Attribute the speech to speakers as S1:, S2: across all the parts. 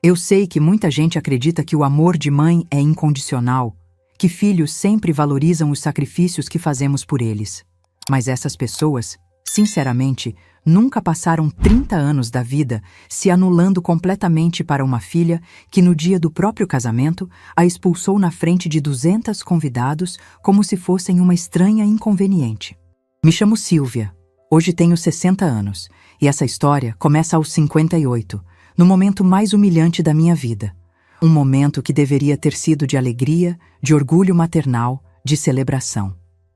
S1: Eu sei que muita gente acredita que o amor de mãe é incondicional, que filhos sempre valorizam os sacrifícios que fazemos por eles. Mas essas pessoas, sinceramente, nunca passaram 30 anos da vida se anulando completamente para uma filha que no dia do próprio casamento a expulsou na frente de 200 convidados como se fossem uma estranha inconveniente. Me chamo Silvia. Hoje tenho 60 anos e essa história começa aos 58, no momento mais humilhante da minha vida. Um momento que deveria ter sido de alegria, de orgulho maternal, de celebração.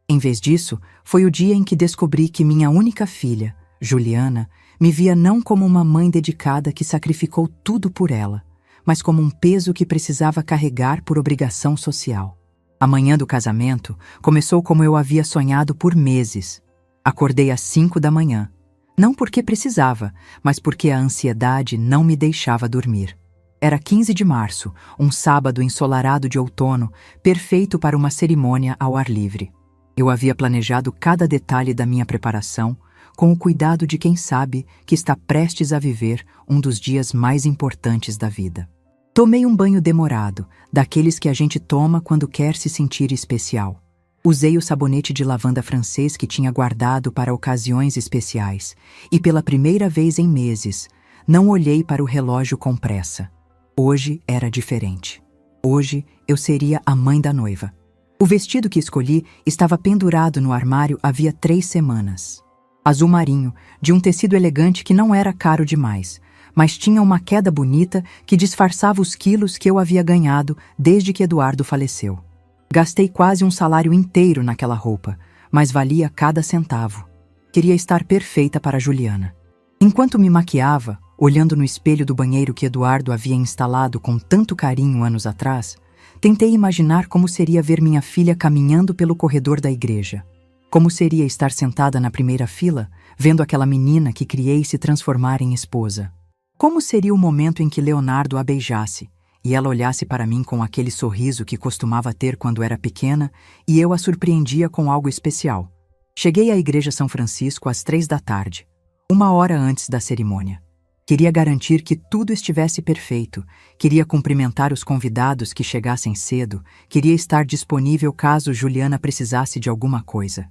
S1: Em vez disso, foi o dia em que descobri que minha única filha, Juliana, me via não como uma mãe dedicada que sacrificou tudo por ela, mas como um peso que precisava carregar por obrigação social. A manhã do casamento começou como eu havia sonhado por meses. Acordei às 5 da manhã, não porque precisava, mas porque a ansiedade não me deixava dormir. Era 15 de março, um sábado ensolarado de outono, perfeito para uma cerimônia ao ar livre. Eu havia planejado cada detalhe da minha preparação, com o cuidado de quem sabe que está prestes a viver um dos dias mais importantes da vida. Tomei um banho demorado, daqueles que a gente toma quando quer se sentir especial. Usei o sabonete de lavanda francês que tinha guardado para ocasiões especiais, e pela primeira vez em meses, não olhei para o relógio com pressa. Hoje era diferente. Hoje eu seria a mãe da noiva. O vestido que escolhi estava pendurado no armário havia 3 semanas. Azul marinho, de um tecido elegante que não era caro demais, mas tinha uma queda bonita que disfarçava os quilos que eu havia ganhado desde que Eduardo faleceu. Gastei quase um salário inteiro naquela roupa, mas valia cada centavo. Queria estar perfeita para Juliana. Enquanto me maquiava, olhando no espelho do banheiro que Eduardo havia instalado com tanto carinho anos atrás, tentei imaginar como seria ver minha filha caminhando pelo corredor da igreja. Como seria estar sentada na primeira fila, vendo aquela menina que criei se transformar em esposa. Como seria o momento em que Leonardo a beijasse, e ela olhasse para mim com aquele sorriso que costumava ter quando era pequena, e eu a surpreendia com algo especial. Cheguei à Igreja São Francisco às 3 da tarde, 1 hora antes da cerimônia. Queria garantir que tudo estivesse perfeito, queria cumprimentar os convidados que chegassem cedo, queria estar disponível caso Juliana precisasse de alguma coisa.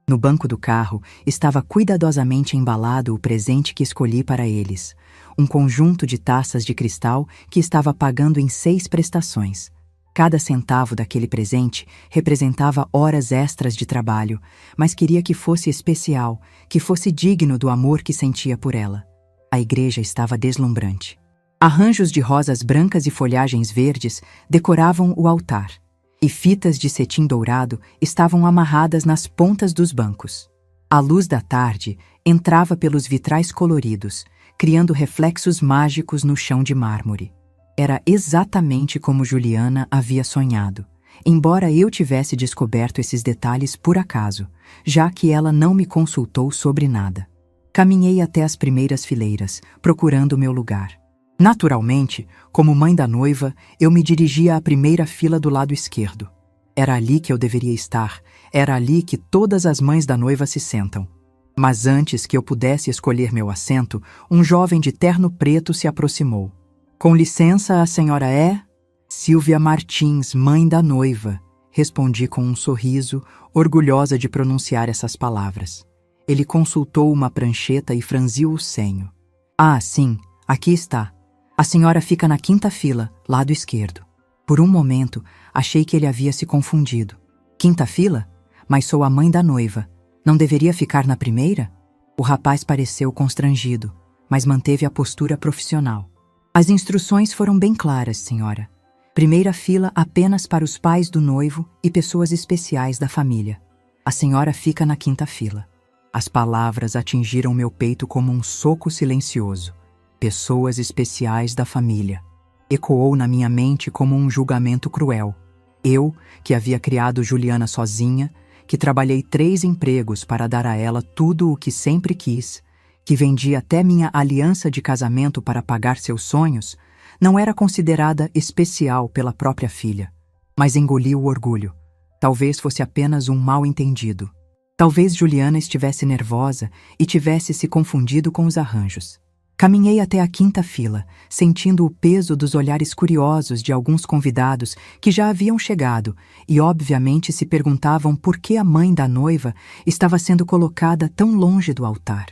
S1: No banco do carro estava cuidadosamente embalado o presente que escolhi para eles, um conjunto de taças de cristal que estava pagando em 6 prestações. Cada centavo daquele presente representava horas extras de trabalho, mas queria que fosse especial, que fosse digno do amor que sentia por ela. A igreja estava deslumbrante. Arranjos de rosas brancas e folhagens verdes decoravam o altar, e fitas de cetim dourado estavam amarradas nas pontas dos bancos. A luz da tarde entrava pelos vitrais coloridos, criando reflexos mágicos no chão de mármore. Era exatamente como Juliana havia sonhado, embora eu tivesse descoberto esses detalhes por acaso, já que ela não me consultou sobre nada. Caminhei até as primeiras fileiras, procurando meu lugar. Naturalmente, como mãe da noiva, eu me dirigia à primeira fila do lado esquerdo. Era ali que eu deveria estar, era ali que todas as mães da noiva se sentam. Mas antes que eu pudesse escolher meu assento, um jovem de terno preto se aproximou. Com licença, a senhora é? Silvia Martins, mãe da noiva, respondi com um sorriso, orgulhosa de pronunciar essas palavras. Ele consultou uma prancheta e franziu o senho. Ah, sim, aqui está. A senhora fica na 5ª fila, lado esquerdo. Por um momento, achei que ele havia se confundido. 5ª fila? Mas sou a mãe da noiva. Não deveria ficar na primeira? O rapaz pareceu constrangido, mas manteve a postura profissional. As instruções foram bem claras, senhora. Primeira fila apenas para os pais do noivo e pessoas especiais da família. A senhora fica na 5ª fila. As palavras atingiram meu peito como um soco silencioso. Pessoas especiais da família. Ecoou na minha mente como um julgamento cruel. Eu, que havia criado Juliana sozinha, que trabalhei 3 empregos para dar a ela tudo o que sempre quis, que vendi até minha aliança de casamento para pagar seus sonhos, não era considerada especial pela própria filha. Mas engoli o orgulho. Talvez fosse apenas um mal-entendido. Talvez Juliana estivesse nervosa e tivesse se confundido com os arranjos. Caminhei até a quinta fila, sentindo o peso dos olhares curiosos de alguns convidados que já haviam chegado e obviamente se perguntavam por que a mãe da noiva estava sendo colocada tão longe do altar.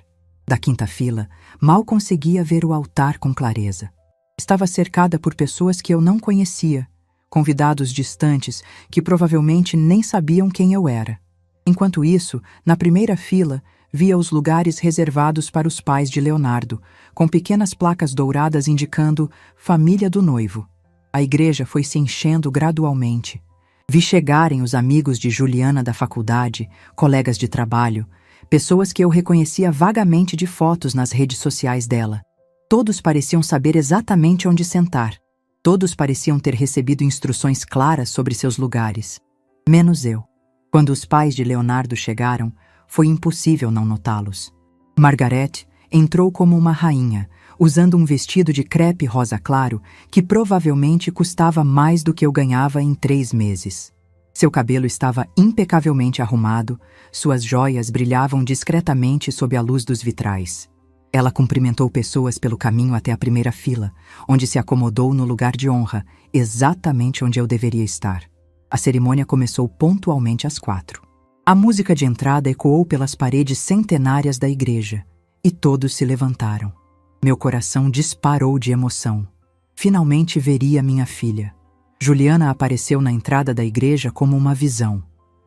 S1: Da quinta fila, mal conseguia ver o altar com clareza. Estava cercada por pessoas que eu não conhecia, convidados distantes que provavelmente nem sabiam quem eu era. Enquanto isso, na primeira fila, via os lugares reservados para os pais de Leonardo, com pequenas placas douradas indicando família do noivo. A igreja foi se enchendo gradualmente. Vi chegarem os amigos de Juliana da faculdade, colegas de trabalho, pessoas que eu reconhecia vagamente de fotos nas redes sociais dela. Todos pareciam saber exatamente onde sentar. Todos pareciam ter recebido instruções claras sobre seus lugares. Menos eu. Quando os pais de Leonardo chegaram, foi impossível não notá-los. Margarete entrou como uma rainha, usando um vestido de crepe rosa claro que provavelmente custava mais do que eu ganhava em 3 meses. Seu cabelo estava impecavelmente arrumado, suas joias brilhavam discretamente sob a luz dos vitrais. Ela cumprimentou pessoas pelo caminho até a primeira fila, onde se acomodou no lugar de honra, exatamente onde eu deveria estar. A cerimônia começou pontualmente às 4. A música de entrada ecoou pelas paredes centenárias da igreja, e todos se levantaram. Meu coração disparou de emoção. Finalmente veria minha filha. Juliana apareceu na entrada da igreja como uma visão.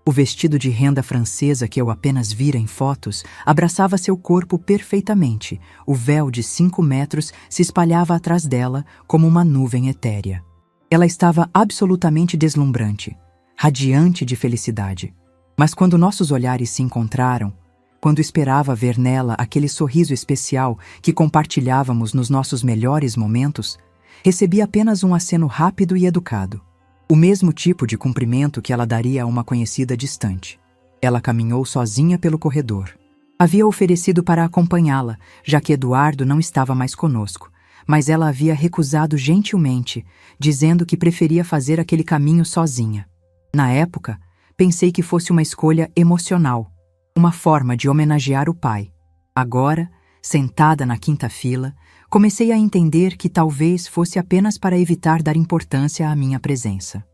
S1: O vestido de renda francesa que eu apenas vira em fotos abraçava seu corpo perfeitamente. O véu de 5 metros se espalhava atrás dela como uma nuvem etérea. Ela estava absolutamente deslumbrante, radiante de felicidade. Mas quando nossos olhares se encontraram, quando esperava ver nela aquele sorriso especial que compartilhávamos nos nossos melhores momentos, recebi apenas um aceno rápido e educado. O mesmo tipo de cumprimento que ela daria a uma conhecida distante. Ela caminhou sozinha pelo corredor. Havia oferecido para acompanhá-la, já que Eduardo não estava mais conosco, mas ela havia recusado gentilmente, dizendo que preferia fazer aquele caminho sozinha. Na época, pensei que fosse uma escolha emocional, uma forma de homenagear o pai. Agora, sentada na quinta fila, comecei a entender que talvez fosse apenas para evitar dar importância à minha presença.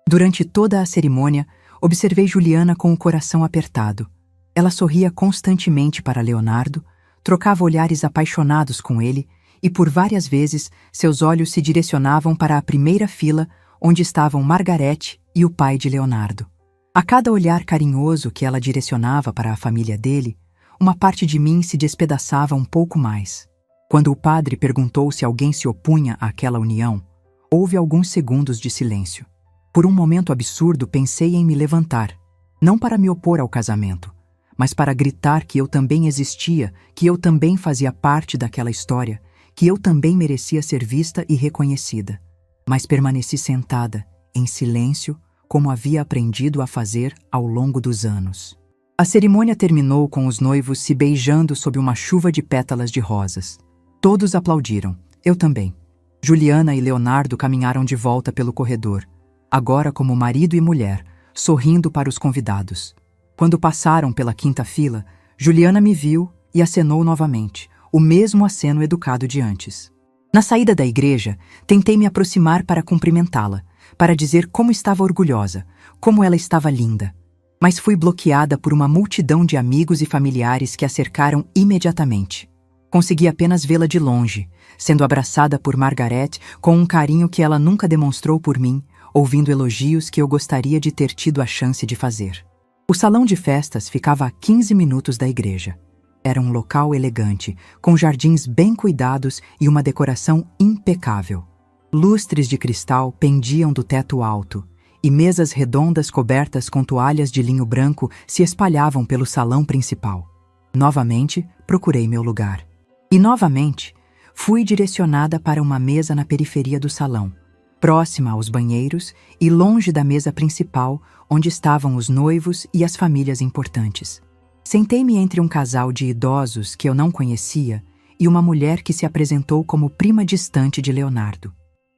S1: Durante toda a cerimônia, observei Juliana com o coração apertado. Ela sorria constantemente para Leonardo, trocava olhares apaixonados com ele e por várias vezes seus olhos se direcionavam para a primeira fila onde estavam Margarete e o pai de Leonardo. A cada olhar carinhoso que ela direcionava para a família dele, uma parte de mim se despedaçava um pouco mais. Quando o padre perguntou se alguém se opunha àquela união, houve alguns segundos de silêncio. Por um momento absurdo pensei em me levantar, não para me opor ao casamento, mas para gritar que eu também existia, que eu também fazia parte daquela história, que eu também merecia ser vista e reconhecida. Mas permaneci sentada, em silêncio, como havia aprendido a fazer ao longo dos anos. A cerimônia terminou com os noivos se beijando sob uma chuva de pétalas de rosas. Todos aplaudiram, eu também. Juliana e Leonardo caminharam de volta pelo corredor, agora como marido e mulher, sorrindo para os convidados. Quando passaram pela quinta fila, Juliana me viu e acenou novamente, o mesmo aceno educado de antes. Na saída da igreja, tentei me aproximar para cumprimentá-la, para dizer como estava orgulhosa, como ela estava linda. Mas fui bloqueada por uma multidão de amigos e familiares que a cercaram imediatamente. Consegui apenas vê-la de longe, sendo abraçada por Margarete com um carinho que ela nunca demonstrou por mim, ouvindo elogios que eu gostaria de ter tido a chance de fazer. O salão de festas ficava a 15 minutos da igreja. Era um local elegante, com jardins bem cuidados e uma decoração impecável. Lustres de cristal pendiam do teto alto, e mesas redondas cobertas com toalhas de linho branco se espalhavam pelo salão principal. Novamente, procurei meu lugar. E novamente, fui direcionada para uma mesa na periferia do salão, próxima aos banheiros e longe da mesa principal, onde estavam os noivos e as famílias importantes. Sentei-me entre um casal de idosos que eu não conhecia e uma mulher que se apresentou como prima distante de Leonardo.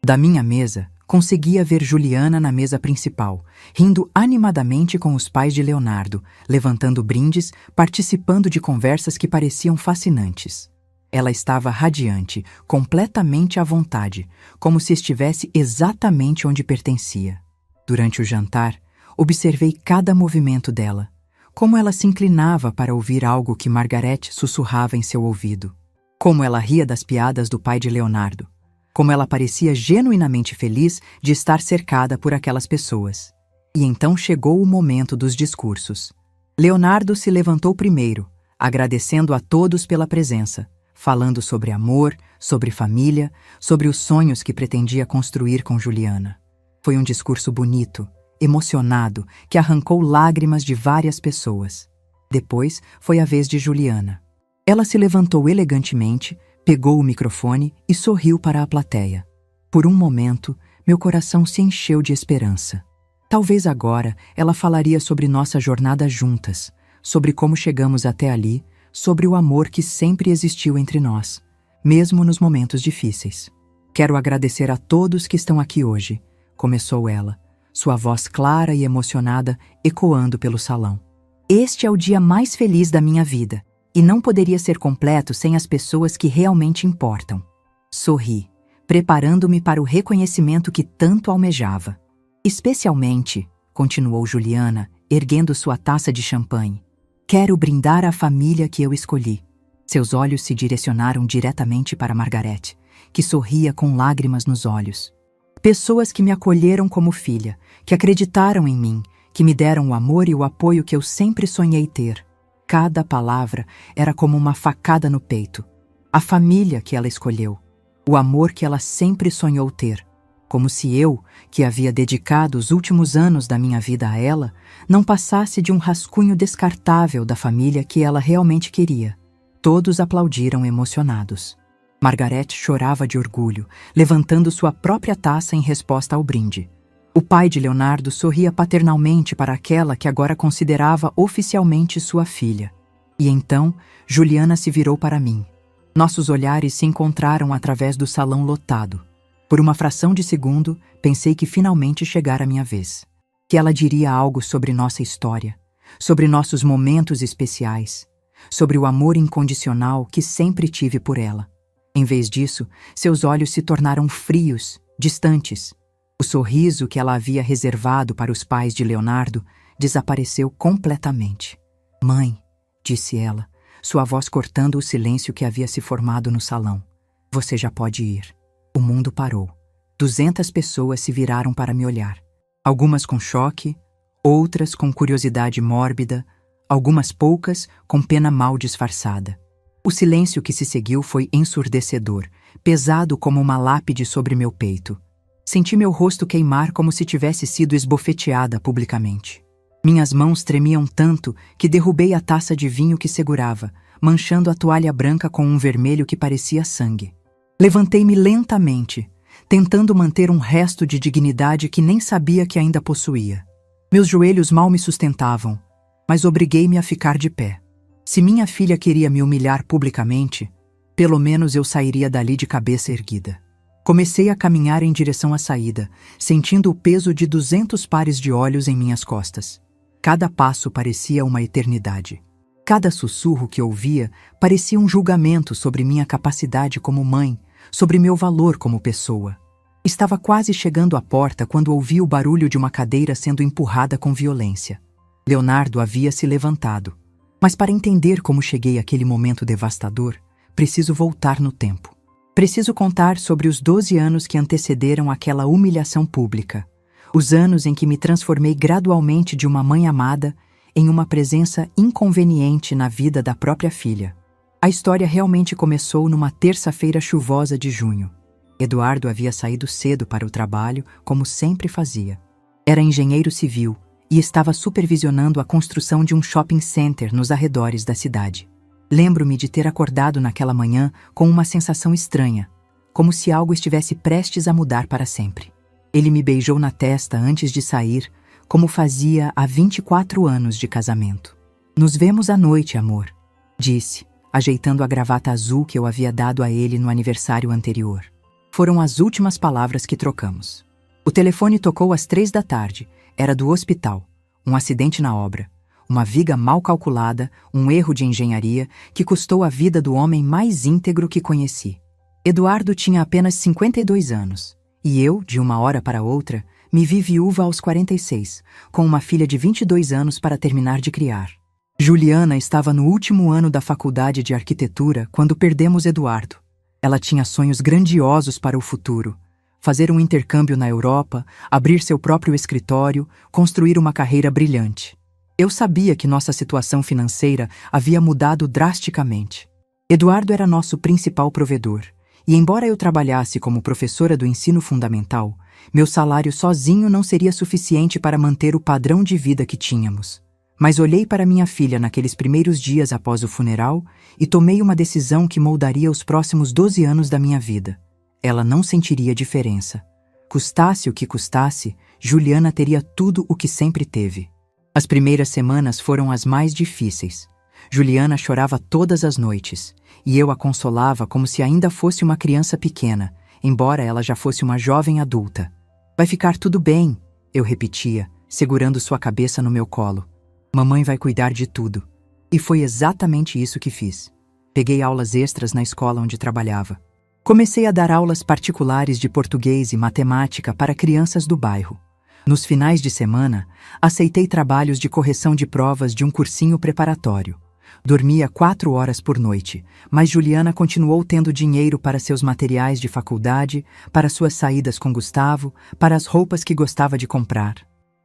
S1: Da minha mesa, conseguia ver Juliana na mesa principal, rindo animadamente com os pais de Leonardo, levantando brindes, participando de conversas que pareciam fascinantes. Ela estava radiante, completamente à vontade, como se estivesse exatamente onde pertencia. Durante o jantar, observei cada movimento dela, como ela se inclinava para ouvir algo que Margaret sussurrava em seu ouvido, como ela ria das piadas do pai de Leonardo, como ela parecia genuinamente feliz de estar cercada por aquelas pessoas. E então chegou o momento dos discursos. Leonardo se levantou primeiro, agradecendo a todos pela presença, falando sobre amor, sobre família, sobre os sonhos que pretendia construir com Juliana. Foi um discurso bonito, emocionado, que arrancou lágrimas de várias pessoas. Depois foi a vez de Juliana. Ela se levantou elegantemente, pegou o microfone e sorriu para a plateia. Por um momento, meu coração se encheu de esperança. Talvez agora ela falaria sobre nossa jornada juntas, sobre como chegamos até ali, sobre o amor que sempre existiu entre nós, mesmo nos momentos difíceis. Quero agradecer a todos que estão aqui hoje, começou ela, sua voz clara e emocionada ecoando pelo salão. Este é o dia mais feliz da minha vida, e não poderia ser completo sem as pessoas que realmente importam. Sorri, preparando-me para o reconhecimento que tanto almejava. Especialmente, continuou Juliana, erguendo sua taça de champanhe, quero brindar à família que eu escolhi. Seus olhos se direcionaram diretamente para Margaret, que sorria com lágrimas nos olhos. Pessoas que me acolheram como filha, que acreditaram em mim, que me deram o amor e o apoio que eu sempre sonhei ter. Cada palavra era como uma facada no peito. A família que ela escolheu, o amor que ela sempre sonhou ter. Como se eu, que havia dedicado os últimos anos da minha vida a ela, não passasse de um rascunho descartável da família que ela realmente queria. Todos aplaudiram emocionados. Margaret chorava de orgulho, levantando sua própria taça em resposta ao brinde. O pai de Leonardo sorria paternalmente para aquela que agora considerava oficialmente sua filha. E então, Juliana se virou para mim. Nossos olhares se encontraram através do salão lotado. Por uma fração de segundo, pensei que finalmente chegara a minha vez. Que ela diria algo sobre nossa história, sobre nossos momentos especiais, sobre o amor incondicional que sempre tive por ela. Em vez disso, seus olhos se tornaram frios, distantes. O sorriso que ela havia reservado para os pais de Leonardo desapareceu completamente. Mãe, disse ela, sua voz cortando o silêncio que havia se formado no salão. Você já pode ir. O mundo parou. 200 pessoas se viraram para me olhar. Algumas com choque, outras com curiosidade mórbida, algumas poucas com pena mal disfarçada. O silêncio que se seguiu foi ensurdecedor, pesado como uma lápide sobre meu peito. Senti meu rosto queimar como se tivesse sido esbofeteada publicamente. Minhas mãos tremiam tanto que derrubei a taça de vinho que segurava, manchando a toalha branca com um vermelho que parecia sangue. Levantei-me lentamente, tentando manter um resto de dignidade que nem sabia que ainda possuía. Meus joelhos mal me sustentavam, mas obriguei-me a ficar de pé. Se minha filha queria me humilhar publicamente, pelo menos eu sairia dali de cabeça erguida. Comecei a caminhar em direção à saída, sentindo o peso de 200 pares de olhos em minhas costas. Cada passo parecia uma eternidade. Cada sussurro que ouvia parecia um julgamento sobre minha capacidade como mãe, sobre meu valor como pessoa. Estava quase chegando à porta quando ouvi o barulho de uma cadeira sendo empurrada com violência. Leonardo havia se levantado. Mas para entender como cheguei àquele momento devastador, preciso voltar no tempo. Preciso contar sobre os 12 anos que antecederam aquela humilhação pública. Os anos em que me transformei gradualmente de uma mãe amada em uma presença inconveniente na vida da própria filha. A história realmente começou numa terça-feira chuvosa de junho. Eduardo havia saído cedo para o trabalho, como sempre fazia. Era engenheiro civil e estava supervisionando a construção de um shopping center nos arredores da cidade. Lembro-me de ter acordado naquela manhã com uma sensação estranha, como se algo estivesse prestes a mudar para sempre. Ele me beijou na testa antes de sair, como fazia há 24 anos de casamento. Nos vemos à noite, amor, disse, ajeitando a gravata azul que eu havia dado a ele no aniversário anterior. Foram as últimas palavras que trocamos. O telefone tocou às 3 da tarde. Era do hospital. Um acidente na obra. Uma viga mal calculada, um erro de engenharia que custou a vida do homem mais íntegro que conheci. Eduardo tinha apenas 52 anos, e eu, de uma hora para outra, me vi viúva aos 46, com uma filha de 22 anos para terminar de criar. Juliana estava no último ano da faculdade de arquitetura quando perdemos Eduardo. Ela tinha sonhos grandiosos para o futuro: fazer um intercâmbio na Europa, abrir seu próprio escritório, construir uma carreira brilhante. Eu sabia que nossa situação financeira havia mudado drasticamente. Eduardo era nosso principal provedor, e embora eu trabalhasse como professora do ensino fundamental, meu salário sozinho não seria suficiente para manter o padrão de vida que tínhamos. Mas olhei para minha filha naqueles primeiros dias após o funeral e tomei uma decisão que moldaria os próximos 12 anos da minha vida. Ela não sentiria diferença. Custasse o que custasse, Juliana teria tudo o que sempre teve. As primeiras semanas foram as mais difíceis. Juliana chorava todas as noites, e eu a consolava como se ainda fosse uma criança pequena, embora ela já fosse uma jovem adulta. "Vai ficar tudo bem", eu repetia, segurando sua cabeça no meu colo. "Mamãe vai cuidar de tudo." E foi exatamente isso que fiz. Peguei aulas extras na escola onde trabalhava. Comecei a dar aulas particulares de português e matemática para crianças do bairro. Nos finais de semana, aceitei trabalhos de correção de provas de um cursinho preparatório. Dormia 4 horas por noite, mas Juliana continuou tendo dinheiro para seus materiais de faculdade, para suas saídas com Gustavo, para as roupas que gostava de comprar.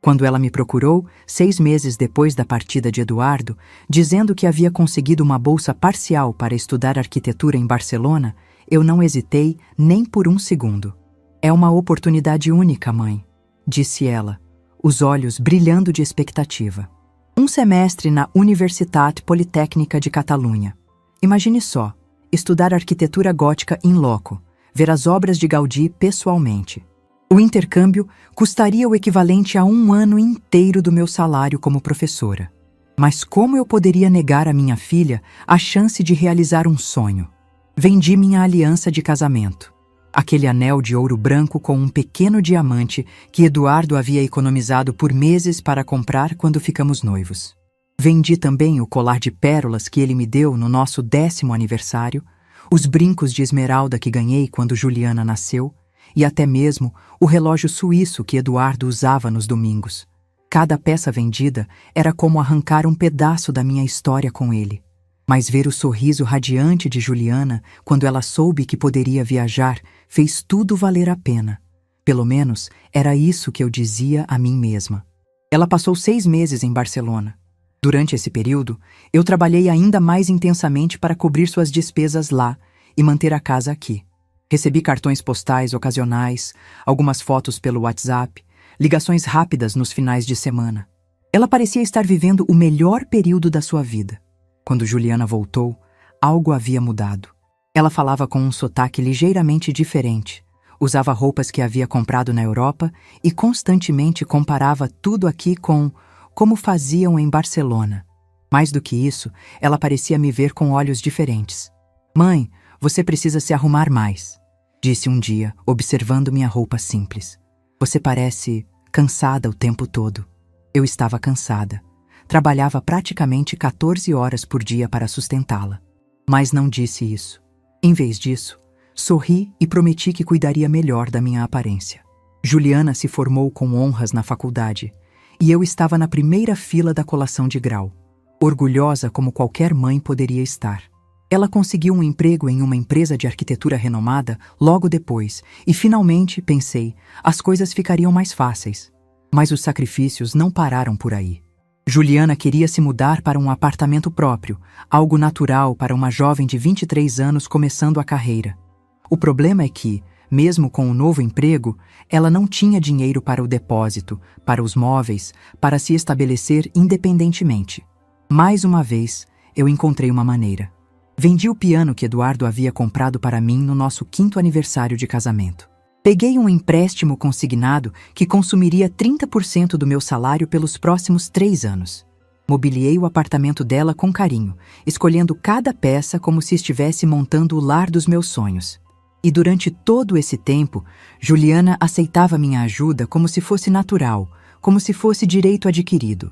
S1: Quando ela me procurou, 6 meses depois da partida de Eduardo, dizendo que havia conseguido uma bolsa parcial para estudar arquitetura em Barcelona, eu não hesitei nem por um segundo. "É uma oportunidade única, mãe", disse ela, os olhos brilhando de expectativa. "Um semestre na Universitat Politécnica de Catalunha. Imagine só, estudar arquitetura gótica in loco, ver as obras de Gaudí pessoalmente. O intercâmbio custaria o equivalente a 1 ano inteiro do meu salário como professora. Mas como eu poderia negar à minha filha a chance de realizar um sonho? Vendi minha aliança de casamento. Aquele anel de ouro branco com um pequeno diamante que Eduardo havia economizado por meses para comprar quando ficamos noivos. Vendi também o colar de pérolas que ele me deu no nosso 10º aniversário, os brincos de esmeralda que ganhei quando Juliana nasceu e até mesmo o relógio suíço que Eduardo usava nos domingos. Cada peça vendida era como arrancar um pedaço da minha história com ele. Mas ver o sorriso radiante de Juliana quando ela soube que poderia viajar fez tudo valer a pena. Pelo menos era isso que eu dizia a mim mesma. Ela passou 6 meses em Barcelona. Durante esse período, eu trabalhei ainda mais intensamente para cobrir suas despesas lá e manter a casa aqui. Recebi cartões postais ocasionais, algumas fotos pelo WhatsApp, ligações rápidas nos finais de semana. Ela parecia estar vivendo o melhor período da sua vida. Quando Juliana voltou, algo havia mudado. Ela falava com um sotaque ligeiramente diferente, usava roupas que havia comprado na Europa e constantemente comparava tudo aqui com como faziam em Barcelona. Mais do que isso, ela parecia me ver com olhos diferentes. "Mãe, você precisa se arrumar mais", disse um dia, observando minha roupa simples. "Você parece cansada o tempo todo." Eu estava cansada. Trabalhava praticamente 14 horas por dia para sustentá-la. Mas não disse isso. Em vez disso, sorri e prometi que cuidaria melhor da minha aparência. Juliana se formou com honras na faculdade, e eu estava na primeira fila da colação de grau, orgulhosa como qualquer mãe poderia estar. Ela conseguiu um emprego em uma empresa de arquitetura renomada logo depois, e finalmente, pensei, as coisas ficariam mais fáceis. Mas os sacrifícios não pararam por aí. Juliana queria se mudar para um apartamento próprio, algo natural para uma jovem de 23 anos começando a carreira. O problema é que, mesmo com o novo emprego, ela não tinha dinheiro para o depósito, para os móveis, para se estabelecer independentemente. Mais uma vez, eu encontrei uma maneira. Vendi o piano que Eduardo havia comprado para mim no nosso 5º aniversário de casamento. Peguei um empréstimo consignado que consumiria 30% do meu salário pelos próximos 3 anos. Mobiliei o apartamento dela com carinho, escolhendo cada peça como se estivesse montando o lar dos meus sonhos. E durante todo esse tempo, Juliana aceitava minha ajuda como se fosse natural, como se fosse direito adquirido.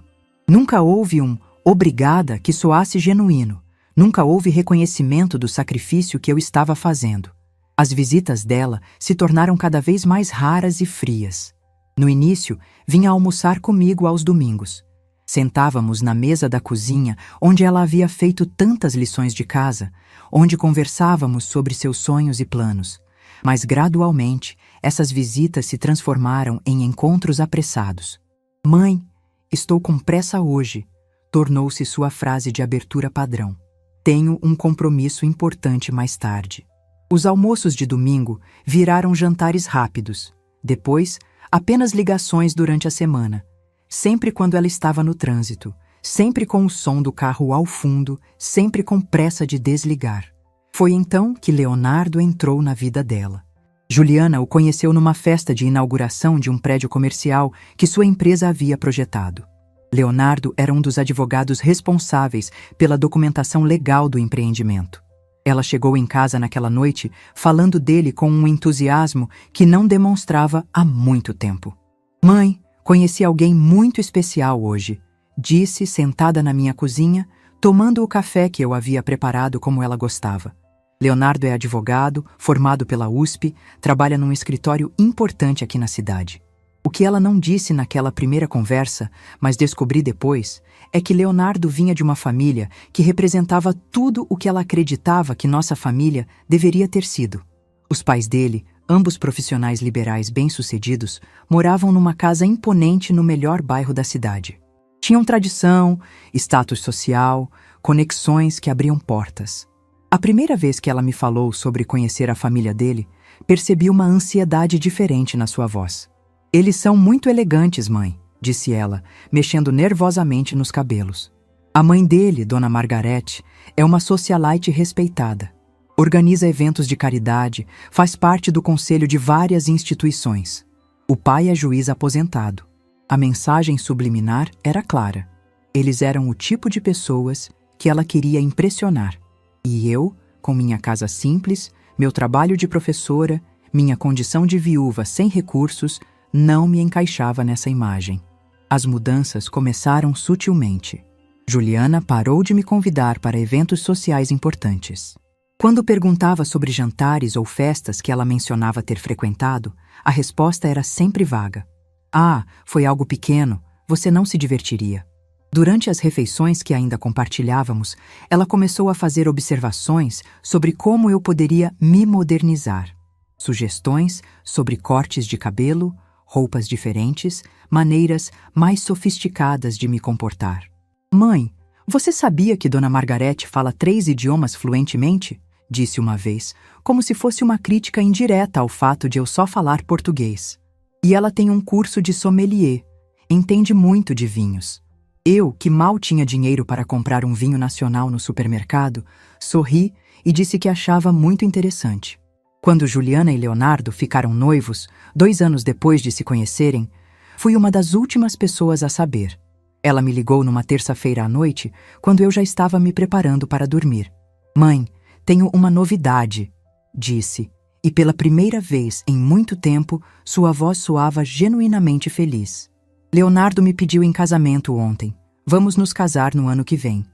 S1: Nunca houve um obrigada que soasse genuíno. Nunca houve reconhecimento do sacrifício que eu estava fazendo. As visitas dela se tornaram cada vez mais raras e frias. No início, vinha almoçar comigo aos domingos. Sentávamos na mesa da cozinha, onde ela havia feito tantas lições de casa, onde conversávamos sobre seus sonhos e planos. Mas gradualmente, essas visitas se transformaram em encontros apressados. "Mãe, estou com pressa hoje", tornou-se sua frase de abertura padrão. "Tenho um compromisso importante mais tarde." Os almoços de domingo viraram jantares rápidos. Depois, apenas ligações durante a semana. Sempre quando ela estava no trânsito. Sempre com o som do carro ao fundo. Sempre com pressa de desligar. Foi então que Leonardo entrou na vida dela. Juliana o conheceu numa festa de inauguração de um prédio comercial que sua empresa havia projetado. Leonardo era um dos advogados responsáveis pela documentação legal do empreendimento. Ela chegou em casa naquela noite falando dele com um entusiasmo que não demonstrava há muito tempo. "Mãe, conheci alguém muito especial hoje", disse sentada na minha cozinha, tomando o café que eu havia preparado como ela gostava. Leonardo é advogado, formado pela USP, trabalha num escritório importante aqui na cidade. O que ela não disse naquela primeira conversa, mas descobri depois, é que Leonardo vinha de uma família que representava tudo o que ela acreditava que nossa família deveria ter sido. Os pais dele, ambos profissionais liberais bem-sucedidos, moravam numa casa imponente no melhor bairro da cidade. Tinham tradição, status social, conexões que abriam portas. A primeira vez que ela me falou sobre conhecer a família dele, percebi uma ansiedade diferente na sua voz. "Eles são muito elegantes, mãe", disse ela, mexendo nervosamente nos cabelos. A mãe dele, Dona Margarete, é uma socialite respeitada. Organiza eventos de caridade, faz parte do conselho de várias instituições. O pai é juiz aposentado. A mensagem subliminar era clara. Eles eram o tipo de pessoas que ela queria impressionar. E eu, com minha casa simples, meu trabalho de professora, minha condição de viúva sem recursos, não me encaixava nessa imagem. As mudanças começaram sutilmente. Juliana parou de me convidar para eventos sociais importantes. Quando perguntava sobre jantares ou festas que ela mencionava ter frequentado, a resposta era sempre vaga. "Ah, foi algo pequeno, você não se divertiria." Durante as refeições que ainda compartilhávamos, ela começou a fazer observações sobre como eu poderia me modernizar. Sugestões sobre cortes de cabelo, roupas diferentes, maneiras mais sofisticadas de me comportar. "Mãe, você sabia que Dona Margarete fala 3 idiomas fluentemente?", disse uma vez, como se fosse uma crítica indireta ao fato de eu só falar português. "E ela tem um curso de sommelier, entende muito de vinhos." Eu, que mal tinha dinheiro para comprar um vinho nacional no supermercado, sorri e disse que achava muito interessante. Quando Juliana e Leonardo ficaram noivos, 2 anos depois de se conhecerem, fui uma das últimas pessoas a saber. Ela me ligou numa terça-feira à noite, quando eu já estava me preparando para dormir. "Mãe, tenho uma novidade", disse, e pela primeira vez em muito tempo, sua voz soava genuinamente feliz. "Leonardo me pediu em casamento ontem. Vamos nos casar no ano que vem."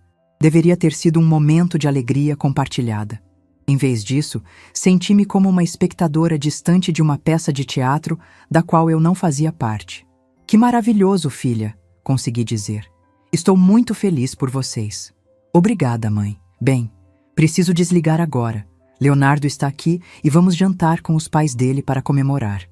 S1: Deveria ter sido um momento de alegria compartilhada. Em vez disso, senti-me como uma espectadora distante de uma peça de teatro da qual eu não fazia parte. "Que maravilhoso, filha", consegui dizer. "Estou muito feliz por vocês." "Obrigada, mãe. Bem, preciso desligar agora. Leonardo está aqui e vamos jantar com os pais dele para comemorar."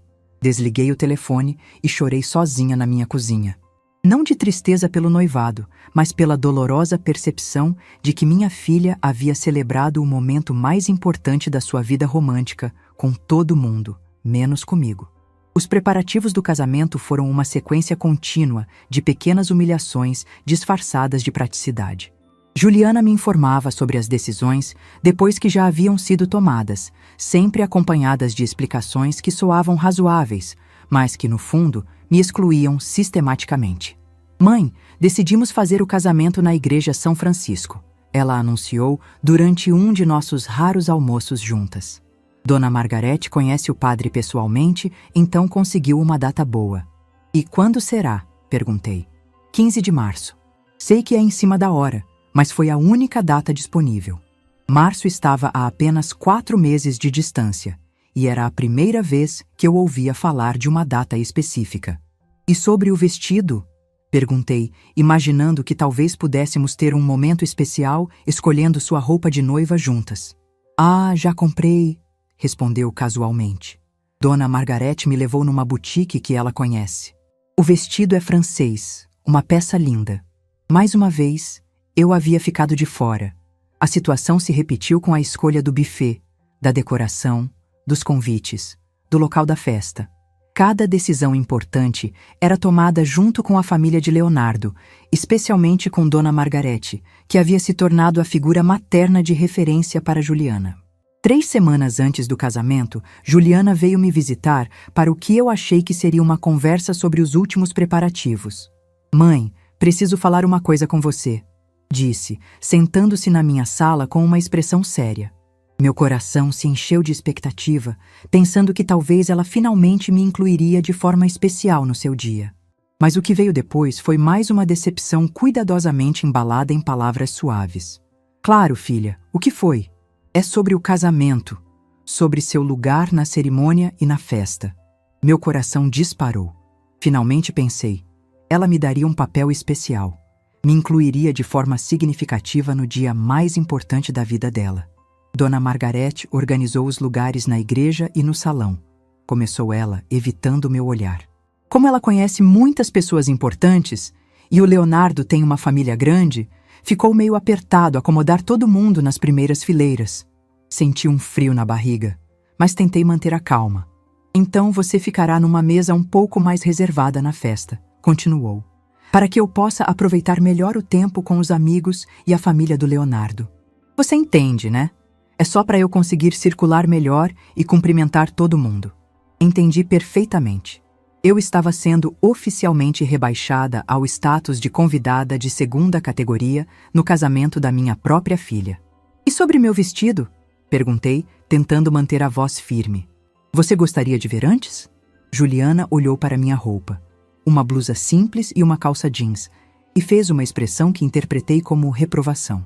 S1: Desliguei o telefone e chorei sozinha na minha cozinha. Não de tristeza pelo noivado, mas pela dolorosa percepção de que minha filha havia celebrado o momento mais importante da sua vida romântica com todo mundo, menos comigo. Os preparativos do casamento foram uma sequência contínua de pequenas humilhações disfarçadas de praticidade. Juliana me informava sobre as decisões depois que já haviam sido tomadas, sempre acompanhadas de explicações que soavam razoáveis, mas que, no fundo, me excluíam sistematicamente. "Mãe, decidimos fazer o casamento na Igreja São Francisco", ela anunciou durante um de nossos raros almoços juntas. Dona Margarete conhece o padre pessoalmente, então conseguiu uma data boa. "E quando será?", perguntei. 15 de março. Sei que é em cima da hora, mas foi a única data disponível. Março estava a apenas 4 meses de distância, e era a primeira vez que eu ouvia falar de uma data específica. E sobre o vestido? Perguntei, imaginando que talvez pudéssemos ter um momento especial escolhendo sua roupa de noiva juntas. Ah, já comprei, respondeu casualmente. Dona Margarete me levou numa boutique que ela conhece. O vestido é francês, uma peça linda. Mais uma vez, eu havia ficado de fora. A situação se repetiu com a escolha do buffet, da decoração, dos convites, do local da festa. Cada decisão importante era tomada junto com a família de Leonardo, especialmente com Dona Margarete, que havia se tornado a figura materna de referência para Juliana. 3 semanas antes do casamento, Juliana veio me visitar para o que eu achei que seria uma conversa sobre os últimos preparativos. Mãe, preciso falar uma coisa com você, disse, sentando-se na minha sala com uma expressão séria. Meu coração se encheu de expectativa, pensando que talvez ela finalmente me incluiria de forma especial no seu dia. Mas o que veio depois foi mais uma decepção cuidadosamente embalada em palavras suaves. Claro, filha, o que foi? É sobre o casamento, sobre seu lugar na cerimônia e na festa. Meu coração disparou. Finalmente pensei, ela me daria um papel especial. Me incluiria de forma significativa no dia mais importante da vida dela. Dona Margarete organizou os lugares na igreja e no salão. Começou ela, evitando meu olhar. Como ela conhece muitas pessoas importantes, e o Leonardo tem uma família grande, ficou meio apertado acomodar todo mundo nas primeiras fileiras. Senti um frio na barriga, mas tentei manter a calma. Então você ficará numa mesa um pouco mais reservada na festa, continuou, para que eu possa aproveitar melhor o tempo com os amigos e a família do Leonardo. Você entende, né? É só para eu conseguir circular melhor e cumprimentar todo mundo. Entendi perfeitamente. Eu estava sendo oficialmente rebaixada ao status de convidada de 2ª categoria no casamento da minha própria filha. E sobre meu vestido? Perguntei, tentando manter a voz firme. Você gostaria de ver antes? Juliana olhou para minha roupa. Uma blusa simples e uma calça jeans, e fez uma expressão que interpretei como reprovação.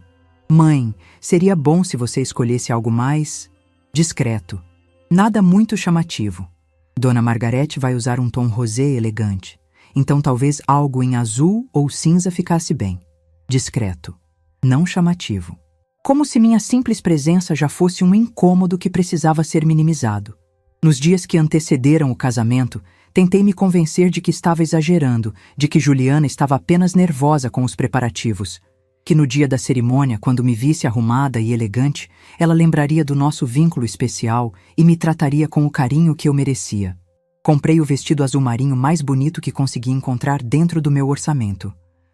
S1: Mãe, seria bom se você escolhesse algo mais discreto. Nada muito chamativo. Dona Margarete vai usar um tom rosé elegante, então talvez algo em azul ou cinza ficasse bem. Discreto, não chamativo. Como se minha simples presença já fosse um incômodo que precisava ser minimizado. Nos dias que antecederam o casamento, tentei me convencer de que estava exagerando, de que Juliana estava apenas nervosa com os preparativos, que no dia da cerimônia, quando me visse arrumada e elegante, ela lembraria do nosso vínculo especial e me trataria com o carinho que eu merecia. Comprei o vestido azul marinho mais bonito que consegui encontrar dentro do meu orçamento.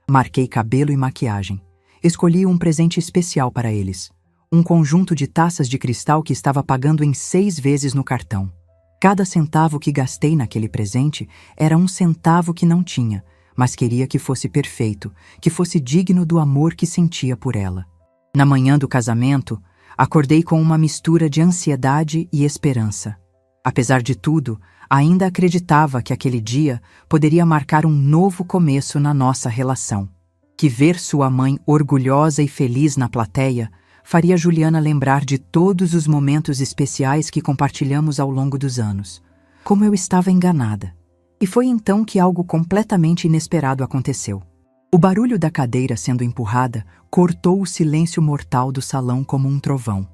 S1: Marquei cabelo e maquiagem. Escolhi um presente especial para eles. Um conjunto de taças de cristal que estava pagando em 6 vezes no cartão. Cada centavo que gastei naquele presente era um centavo que não tinha, mas queria que fosse perfeito, que fosse digno do amor que sentia por ela. Na manhã do casamento, acordei com uma mistura de ansiedade e esperança. Apesar de tudo, ainda acreditava que aquele dia poderia marcar um novo começo na nossa relação. Que ver sua mãe orgulhosa e feliz na plateia faria Juliana lembrar de todos os momentos especiais que compartilhamos ao longo dos anos. Como eu estava enganada. E foi então que algo completamente inesperado aconteceu. O barulho da cadeira sendo empurrada cortou o silêncio mortal do salão como um trovão.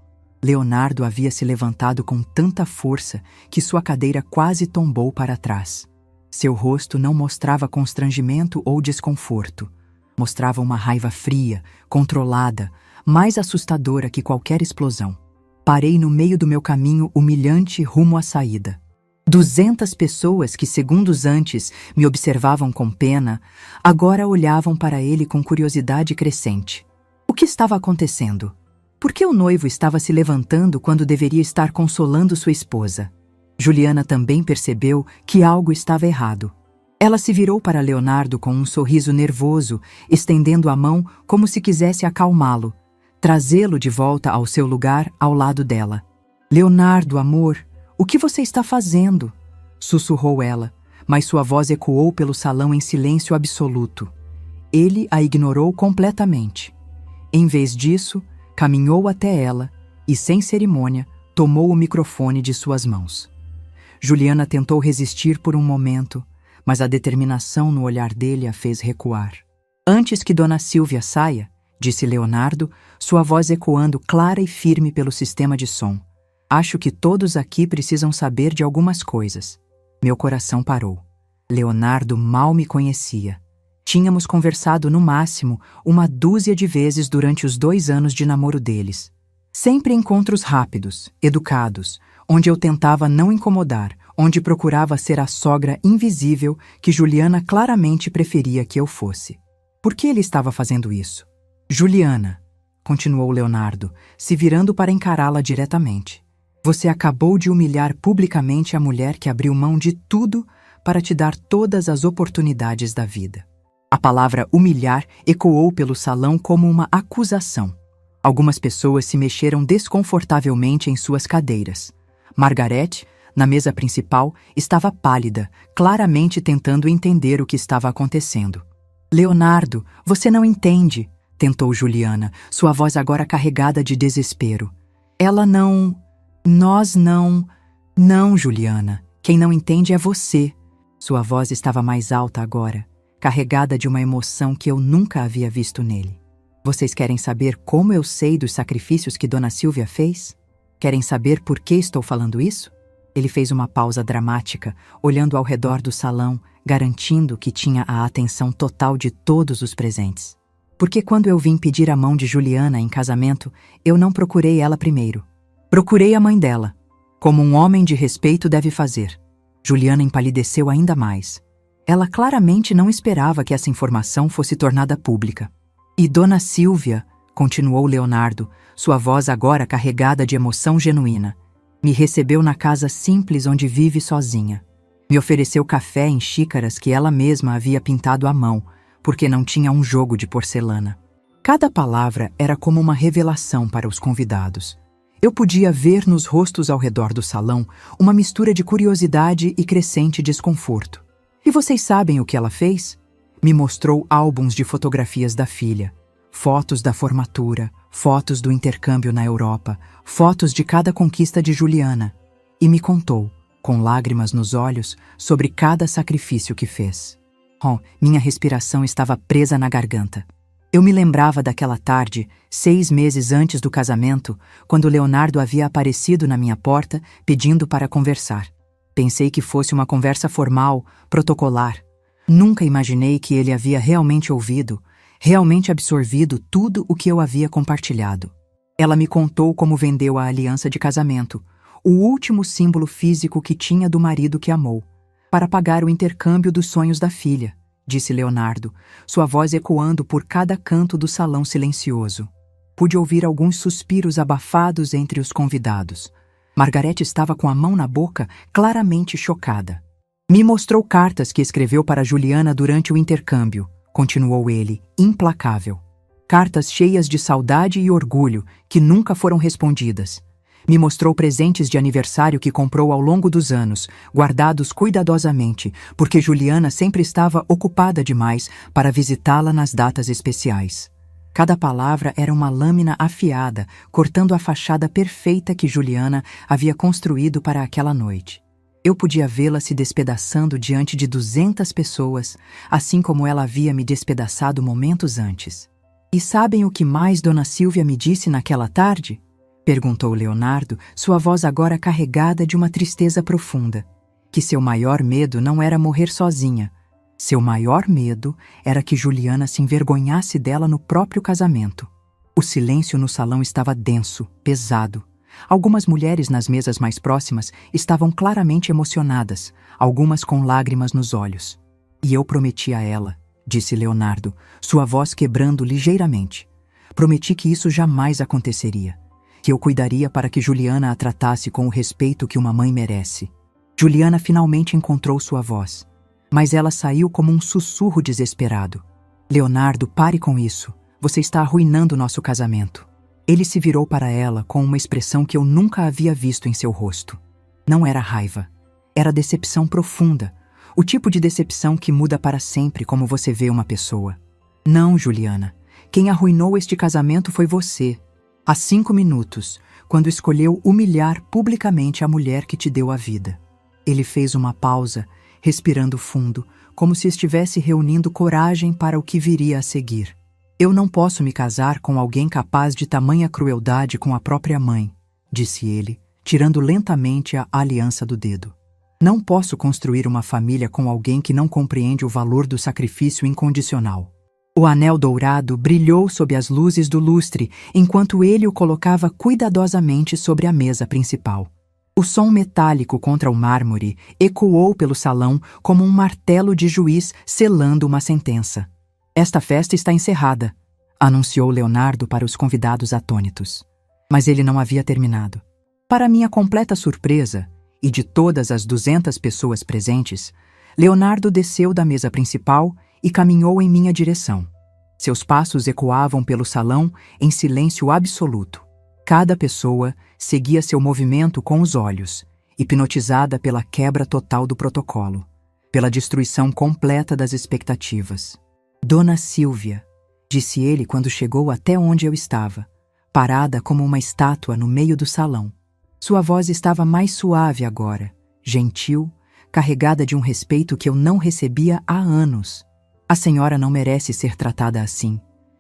S1: Leonardo havia se levantado com tanta força que sua cadeira quase tombou para trás. Seu rosto não mostrava constrangimento ou desconforto. Mostrava uma raiva fria, controlada, mais assustadora que qualquer explosão. Parei no meio do meu caminho humilhante rumo à saída. 200 pessoas que segundos antes me observavam com pena, agora olhavam para ele com curiosidade crescente. O que estava acontecendo? Por que o noivo estava se levantando quando deveria estar consolando sua esposa? Juliana também percebeu que algo estava errado. Ela se virou para Leonardo com um sorriso nervoso, estendendo a mão como se quisesse acalmá-lo, trazê-lo de volta ao seu lugar ao lado dela. Leonardo, amor, o que você está fazendo? Sussurrou ela, mas sua voz ecoou pelo salão em silêncio absoluto. Ele a ignorou completamente. Em vez disso, caminhou até ela e, sem cerimônia, tomou o microfone de suas mãos. Juliana tentou resistir por um momento, mas a determinação no olhar dele a fez recuar. Antes que Dona Silvia saia, disse Leonardo, sua voz ecoando clara e firme pelo sistema de som. Acho que todos aqui precisam saber de algumas coisas. Meu coração parou. Leonardo mal me conhecia. Tínhamos conversado no máximo 1 dúzia de vezes durante os 2 anos de namoro deles. Sempre encontros rápidos, educados, onde eu tentava não incomodar, onde procurava ser a sogra invisível que Juliana claramente preferia que eu fosse. Por que ele estava fazendo isso? Juliana, continuou Leonardo, se virando para encará-la diretamente. Você acabou de humilhar publicamente a mulher que abriu mão de tudo para te dar todas as oportunidades da vida. A palavra humilhar ecoou pelo salão como uma acusação. Algumas pessoas se mexeram desconfortavelmente em suas cadeiras. Margarete, na mesa principal, estava pálida, claramente tentando entender o que estava acontecendo. Leonardo, você não entende, tentou Juliana, sua voz agora carregada de desespero. Ela não... Nós não... Não, Juliana. Quem não entende é você. Sua voz estava mais alta agora, carregada de uma emoção que eu nunca havia visto nele. Vocês querem saber como eu sei dos sacrifícios que Dona Silvia fez? Querem saber por que estou falando isso? Ele fez uma pausa dramática, olhando ao redor do salão, garantindo que tinha a atenção total de todos os presentes. Porque quando eu vim pedir a mão de Juliana em casamento, eu não procurei ela primeiro. Procurei a mãe dela, como um homem de respeito deve fazer. Juliana empalideceu ainda mais. Ela claramente não esperava que essa informação fosse tornada pública. E Dona Silvia, continuou Leonardo, sua voz agora carregada de emoção genuína, me recebeu na casa simples onde vive sozinha. Me ofereceu café em xícaras que ela mesma havia pintado à mão, porque não tinha um jogo de porcelana. Cada palavra era como uma revelação para os convidados. Eu podia ver nos rostos ao redor do salão uma mistura de curiosidade e crescente desconforto. E vocês sabem o que ela fez? Me mostrou álbuns de fotografias da filha, fotos da formatura, fotos do intercâmbio na Europa, fotos de cada conquista de Juliana, e me contou, com lágrimas nos olhos, sobre cada sacrifício que fez. Oh, minha respiração estava presa na garganta. Eu me lembrava daquela tarde, 6 meses antes do casamento, quando Leonardo havia aparecido na minha porta pedindo para conversar. Pensei que fosse uma conversa formal, protocolar. Nunca imaginei que ele havia realmente ouvido, realmente absorvido tudo o que eu havia compartilhado. Ela me contou como vendeu a aliança de casamento, o último símbolo físico que tinha do marido que amou, para pagar o intercâmbio dos sonhos da filha, disse Leonardo, sua voz ecoando por cada canto do salão silencioso. Pude ouvir alguns suspiros abafados entre os convidados. Margarete estava com a mão na boca, claramente chocada. Me mostrou cartas que escreveu para Juliana durante o intercâmbio, continuou ele, implacável. Cartas cheias de saudade e orgulho, que nunca foram respondidas. Me mostrou presentes de aniversário que comprou ao longo dos anos, guardados cuidadosamente, porque Juliana sempre estava ocupada demais para visitá-la nas datas especiais. Cada palavra era uma lâmina afiada, cortando a fachada perfeita que Juliana havia construído para aquela noite. Eu podia vê-la se despedaçando diante de 200 pessoas, assim como ela havia me despedaçado momentos antes. E sabem o que mais Dona Silvia me disse naquela tarde? Perguntou Leonardo, sua voz agora carregada de uma tristeza profunda. Que seu maior medo não era morrer sozinha. Seu maior medo era que Juliana se envergonhasse dela no próprio casamento. O silêncio no salão estava denso, pesado. Algumas mulheres nas mesas mais próximas estavam claramente emocionadas, algumas com lágrimas nos olhos. E eu prometi a ela, disse Leonardo, sua voz quebrando ligeiramente. Prometi que isso jamais aconteceria. Que eu cuidaria para que Juliana a tratasse com o respeito que uma mãe merece. Juliana finalmente encontrou sua voz. Mas ela saiu como um sussurro desesperado. Leonardo, pare com isso. Você está arruinando nosso casamento. Ele se virou para ela com uma expressão que eu nunca havia visto em seu rosto. Não era raiva. Era decepção profunda. O tipo de decepção que muda para sempre como você vê uma pessoa. Não, Juliana. Quem arruinou este casamento foi você. Há 5 minutos, quando escolheu humilhar publicamente a mulher que te deu a vida. Ele fez uma pausa, respirando fundo, como se estivesse reunindo coragem para o que viria a seguir. Eu não posso me casar com alguém capaz de tamanha crueldade com a própria mãe, disse ele, tirando lentamente a aliança do dedo. Não posso construir uma família com alguém que não compreende o valor do sacrifício incondicional. O anel dourado brilhou sob as luzes do lustre, enquanto ele o colocava cuidadosamente sobre a mesa principal. O som metálico contra o mármore ecoou pelo salão como um martelo de juiz selando uma sentença. Esta festa está encerrada, anunciou Leonardo para os convidados atônitos. Mas ele não havia terminado. Para minha completa surpresa, e de todas as 200 pessoas presentes, Leonardo desceu da mesa principal e caminhou em minha direção. Seus passos ecoavam pelo salão em silêncio absoluto. Cada pessoa seguia seu movimento com os olhos, hipnotizada pela quebra total do protocolo, pela destruição completa das expectativas. Dona Silvia, disse ele quando chegou até onde eu estava, parada como uma estátua no meio do salão. Sua voz estava mais suave agora, gentil, carregada de um respeito que eu não recebia há anos. A senhora não merece ser tratada assim.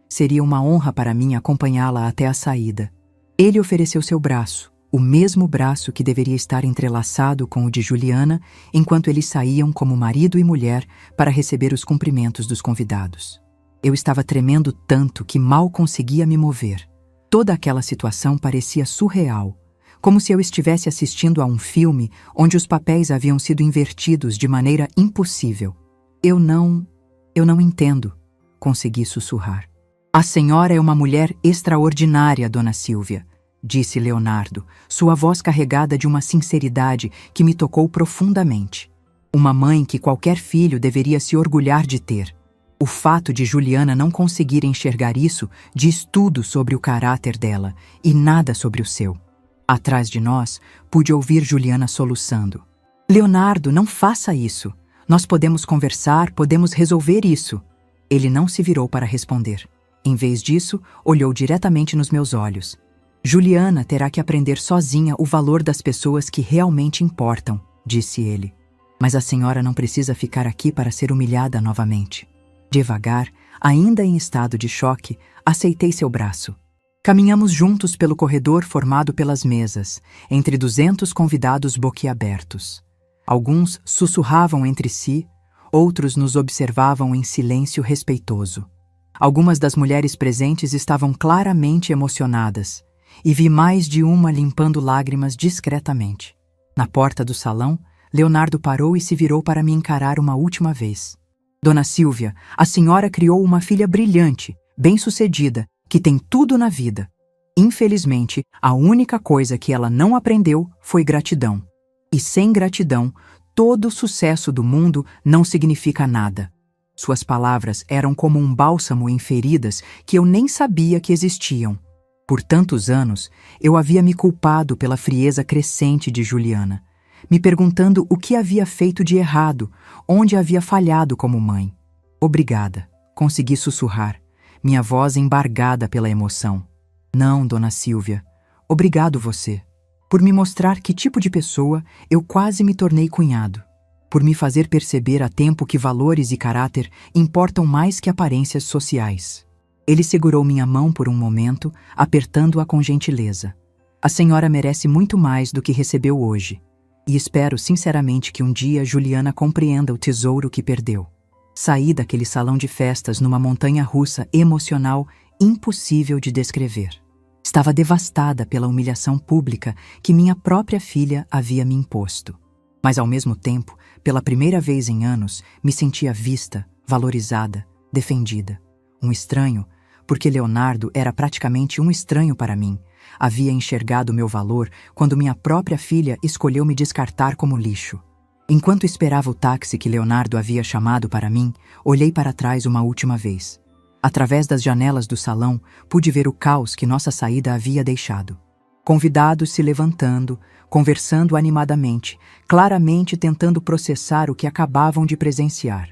S1: Seria uma honra para mim acompanhá-la até a saída. Ele ofereceu seu braço, o mesmo braço que deveria estar entrelaçado com o de Juliana, enquanto eles saíam como marido e mulher para receber os cumprimentos dos convidados. Eu estava tremendo tanto que mal conseguia me mover. Toda aquela situação parecia surreal, como se eu estivesse assistindo a um filme onde os papéis haviam sido invertidos de maneira impossível. Eu não entendo, consegui sussurrar. A senhora é uma mulher extraordinária, Dona Silvia, disse Leonardo, sua voz carregada de uma sinceridade que me tocou profundamente. Uma mãe que qualquer filho deveria se orgulhar de ter. O fato de Juliana não conseguir enxergar isso diz tudo sobre o caráter dela e nada sobre o seu. Atrás de nós, pude ouvir Juliana soluçando. Leonardo, não faça isso. Nós podemos conversar, podemos resolver isso. Ele não se virou para responder. Em vez disso, olhou diretamente nos meus olhos. Juliana terá que aprender sozinha o valor das pessoas que realmente importam, disse ele. Mas a senhora não precisa ficar aqui para ser humilhada novamente. Devagar, ainda em estado de choque, aceitei seu braço. Caminhamos juntos pelo corredor formado pelas mesas, entre 200 convidados boquiabertos. Alguns sussurravam entre si, outros nos observavam em silêncio respeitoso. Algumas das mulheres presentes estavam claramente emocionadas, e vi mais de uma limpando lágrimas discretamente. Na porta do salão, Leonardo parou e se virou para me encarar uma última vez. Dona Silvia, a senhora criou uma filha brilhante, bem-sucedida, que tem tudo na vida. Infelizmente, a única coisa que ela não aprendeu foi gratidão. E sem gratidão, todo o sucesso do mundo não significa nada. Suas palavras eram como um bálsamo em feridas que eu nem sabia que existiam. Por tantos anos, eu havia me culpado pela frieza crescente de Juliana, me perguntando o que havia feito de errado, onde havia falhado como mãe. Obrigada, consegui sussurrar, minha voz embargada pela emoção. Não, Dona Silvia, obrigado você. Por me mostrar que tipo de pessoa eu quase me tornei cunhado. Por me fazer perceber a tempo que valores e caráter importam mais que aparências sociais. Ele segurou minha mão por um momento, apertando-a com gentileza. A senhora merece muito mais do que recebeu hoje. E espero sinceramente que um dia Juliana compreenda o tesouro que perdeu. Saí daquele salão de festas numa montanha-russa emocional impossível de descrever. Estava devastada pela humilhação pública que minha própria filha havia me imposto. Mas, ao mesmo tempo, pela primeira vez em anos, me sentia vista, valorizada, defendida. Um estranho, porque Leonardo era praticamente um estranho para mim, havia enxergado meu valor quando minha própria filha escolheu me descartar como lixo. Enquanto esperava o táxi que Leonardo havia chamado para mim, olhei para trás uma última vez. Através das janelas do salão, pude ver o caos que nossa saída havia deixado. Convidados se levantando, conversando animadamente, claramente tentando processar o que acabavam de presenciar.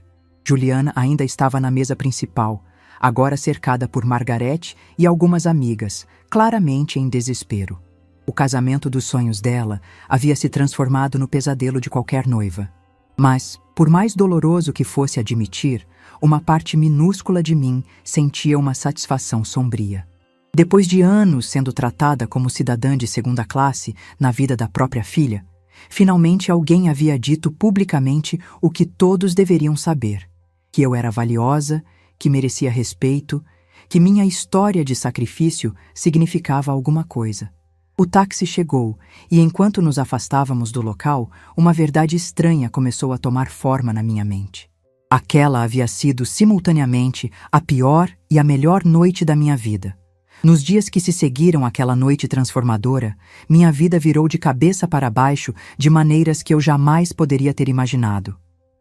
S1: Juliana ainda estava na mesa principal, agora cercada por Margarete e algumas amigas, claramente em desespero. O casamento dos sonhos dela havia se transformado no pesadelo de qualquer noiva. Mas, por mais doloroso que fosse admitir, uma parte minúscula de mim sentia uma satisfação sombria. Depois de anos sendo tratada como cidadã de segunda classe na vida da própria filha, finalmente alguém havia dito publicamente o que todos deveriam saber: que eu era valiosa, que merecia respeito, que minha história de sacrifício significava alguma coisa. O táxi chegou e, enquanto nos afastávamos do local, uma verdade estranha começou a tomar forma na minha mente. Aquela havia sido, simultaneamente, a pior e a melhor noite da minha vida. Nos dias que se seguiram àquela noite transformadora, minha vida virou de cabeça para baixo de maneiras que eu jamais poderia ter imaginado.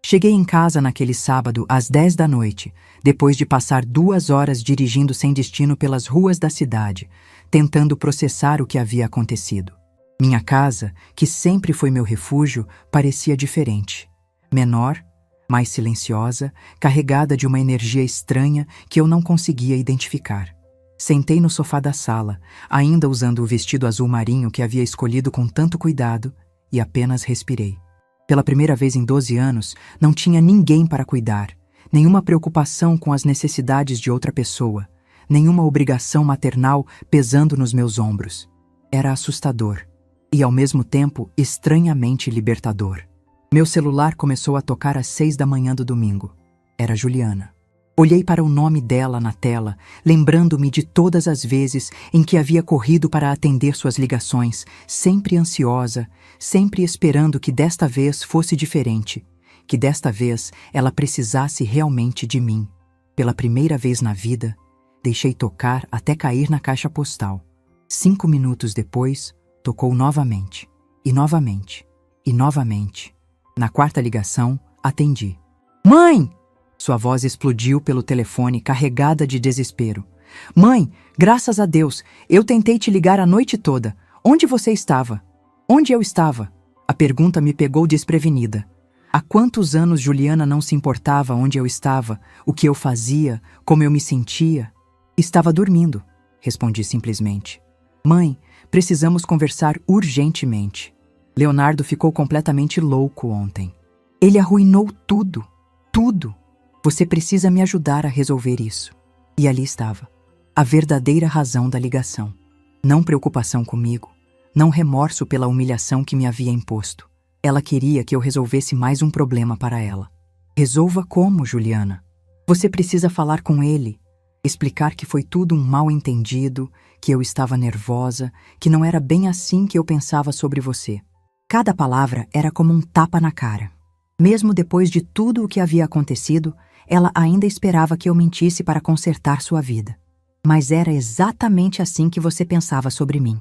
S1: Cheguei em casa naquele sábado às 10 da noite, depois de passar 2 horas dirigindo sem destino pelas ruas da cidade, tentando processar o que havia acontecido. Minha casa, que sempre foi meu refúgio, parecia diferente. Menor, mais silenciosa, carregada de uma energia estranha que eu não conseguia identificar. Sentei no sofá da sala, ainda usando o vestido azul marinho que havia escolhido com tanto cuidado, e apenas respirei. Pela primeira vez em 12 anos, não tinha ninguém para cuidar, nenhuma preocupação com as necessidades de outra pessoa, nenhuma obrigação maternal pesando nos meus ombros. Era assustador e, ao mesmo tempo, estranhamente libertador. Meu celular começou a tocar às 6 da manhã do domingo. Era Juliana. Olhei para o nome dela na tela, lembrando-me de todas as vezes em que havia corrido para atender suas ligações, sempre ansiosa, sempre esperando que desta vez fosse diferente, que desta vez ela precisasse realmente de mim. Pela primeira vez na vida, deixei tocar até cair na caixa postal. 5 minutos depois, tocou novamente, e novamente, e novamente. Na 4ª ligação, atendi. "Mãe!" Sua voz explodiu pelo telefone, carregada de desespero. "Mãe, graças a Deus, eu tentei te ligar a noite toda. Onde você estava?" "Onde eu estava?" A pergunta me pegou desprevenida. Há quantos anos Juliana não se importava onde eu estava, o que eu fazia, como eu me sentia? "Estava dormindo", respondi simplesmente. "Mãe, precisamos conversar urgentemente. Leonardo ficou completamente louco ontem. Ele arruinou tudo, tudo. Você precisa me ajudar a resolver isso." E ali estava, a verdadeira razão da ligação. Não preocupação comigo, não remorso pela humilhação que me havia imposto. Ela queria que eu resolvesse mais um problema para ela. "Resolva como, Juliana? Você precisa falar com ele, explicar que foi tudo um mal-entendido, que eu estava nervosa, que não era bem assim que eu pensava sobre você." Cada palavra era como um tapa na cara. Mesmo depois de tudo o que havia acontecido, ela ainda esperava que eu mentisse para consertar sua vida. "Mas era exatamente assim que você pensava sobre mim",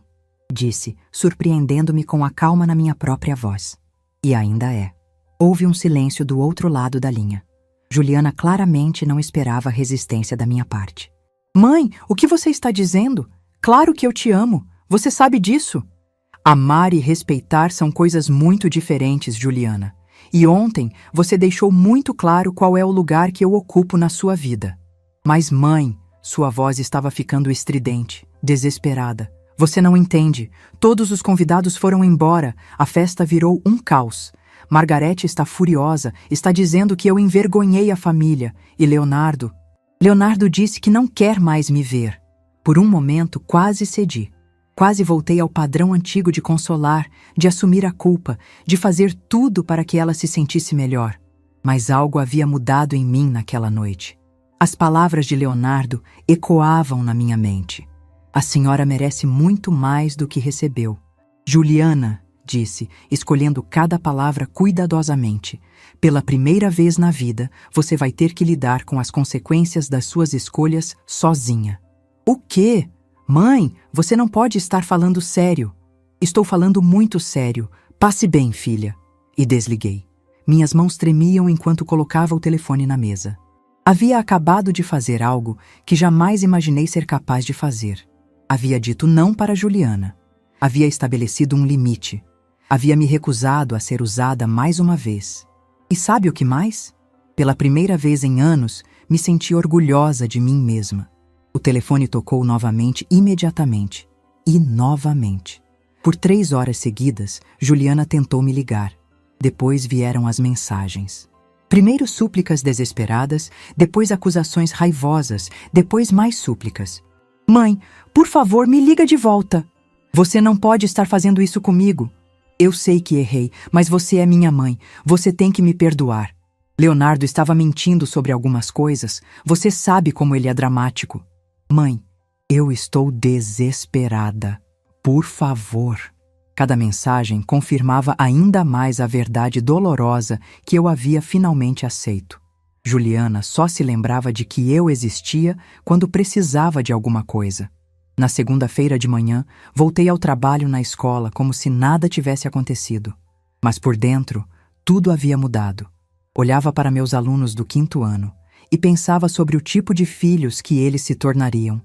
S1: disse, surpreendendo-me com a calma na minha própria voz. E ainda é. Houve um silêncio do outro lado da linha. Juliana claramente não esperava a resistência da minha parte. "Mãe, o que você está dizendo? Claro que eu te amo. Você sabe disso." "Amar e respeitar são coisas muito diferentes, Juliana. E ontem você deixou muito claro qual é o lugar que eu ocupo na sua vida." "Mas mãe," sua voz estava ficando estridente, desesperada. "Você não entende. Todos os convidados foram embora. A festa virou um caos. Margarete está furiosa, está dizendo que eu envergonhei a família. E Leonardo disse que não quer mais me ver." Por um momento quase cedi. Quase voltei ao padrão antigo de consolar, de assumir a culpa, de fazer tudo para que ela se sentisse melhor. Mas algo havia mudado em mim naquela noite. As palavras de Leonardo ecoavam na minha mente. "A senhora merece muito mais do que recebeu." "Juliana", disse, escolhendo cada palavra cuidadosamente, "pela primeira vez na vida, você vai ter que lidar com as consequências das suas escolhas sozinha." "O quê? Mãe, você não pode estar falando sério." "Estou falando muito sério. Passe bem, filha." E desliguei. Minhas mãos tremiam enquanto colocava o telefone na mesa. Havia acabado de fazer algo que jamais imaginei ser capaz de fazer. Havia dito não para Juliana. Havia estabelecido um limite. Havia me recusado a ser usada mais uma vez. E sabe o que mais? Pela primeira vez em anos, Me senti orgulhosa de mim mesma. O telefone tocou novamente, imediatamente. E novamente. Por 3 horas seguidas, Juliana tentou me ligar. Depois vieram as mensagens. Primeiro súplicas desesperadas, depois acusações raivosas, depois mais súplicas. Mãe, por favor, me liga de volta. Você não pode estar fazendo isso comigo. Eu sei que errei, mas você é minha mãe. Você tem que me perdoar. Leonardo estava mentindo sobre algumas coisas. Você sabe como ele é dramático. Mãe, eu estou desesperada. Por favor. Cada mensagem confirmava ainda mais a verdade dolorosa que eu havia finalmente aceito. Juliana só se lembrava de que eu existia quando precisava de alguma coisa. Na segunda-feira de manhã, voltei ao trabalho na escola como se nada tivesse acontecido. Mas por dentro, tudo havia mudado. Olhava para meus alunos do 5º ano e pensava sobre o tipo de filhos que eles se tornariam.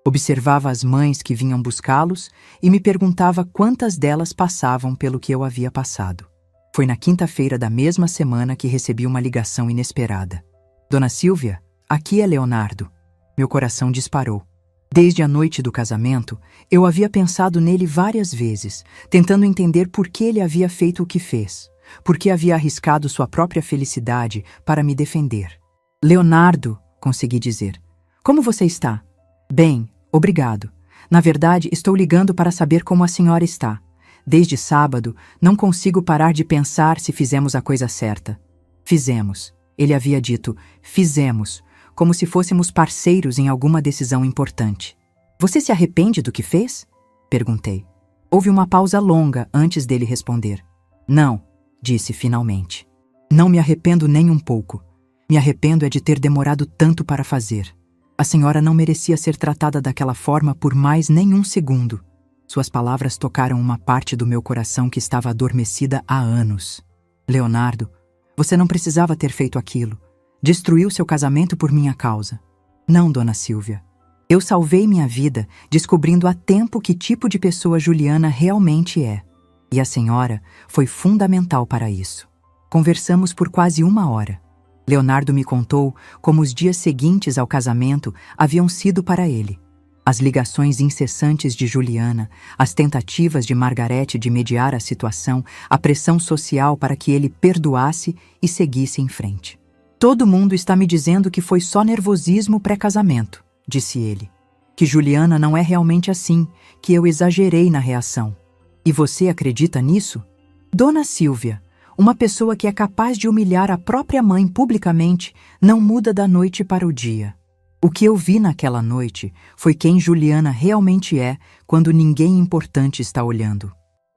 S1: Observava as mães que vinham buscá-los e me perguntava quantas delas passavam pelo que eu havia passado. Foi na quinta-feira da mesma semana que recebi uma ligação inesperada. Dona Silvia, aqui é Leonardo. Meu coração disparou. Desde a noite do casamento, eu havia pensado nele várias vezes, tentando entender por que ele havia feito o que fez, por que havia arriscado sua própria felicidade para me defender. Leonardo, consegui dizer, como você está? Bem, obrigado. Na verdade, estou ligando para saber como a senhora está. Desde sábado, não consigo parar de pensar se fizemos a coisa certa. Fizemos. Ele havia dito, fizemos, como se fôssemos parceiros em alguma decisão importante. Você se arrepende do que fez? Perguntei. Houve uma pausa longa antes dele responder. Não, disse finalmente. Não me arrependo nem um pouco. Me arrependo é de ter demorado tanto para fazer. A senhora não merecia ser tratada daquela forma por mais nenhum segundo. Suas palavras tocaram uma parte do meu coração que estava adormecida há anos. Leonardo, você não precisava ter feito aquilo. Destruiu seu casamento por minha causa. Não, dona Silvia. Eu salvei minha vida descobrindo a tempo que tipo de pessoa Juliana realmente é. E a senhora foi fundamental para isso. Conversamos por quase 1 hora. Leonardo me contou como os dias seguintes ao casamento haviam sido para ele. As ligações incessantes de Juliana, as tentativas de Margarete de mediar a situação, a pressão social para que ele perdoasse e seguisse em frente. Todo mundo está me dizendo que foi só nervosismo pré-casamento, disse ele. Que Juliana não é realmente assim, que eu exagerei na reação. E você acredita nisso? Dona Silvia, uma pessoa que é capaz de humilhar a própria mãe publicamente não muda da noite para o dia. O que eu vi naquela noite foi quem Juliana realmente é quando ninguém importante está olhando.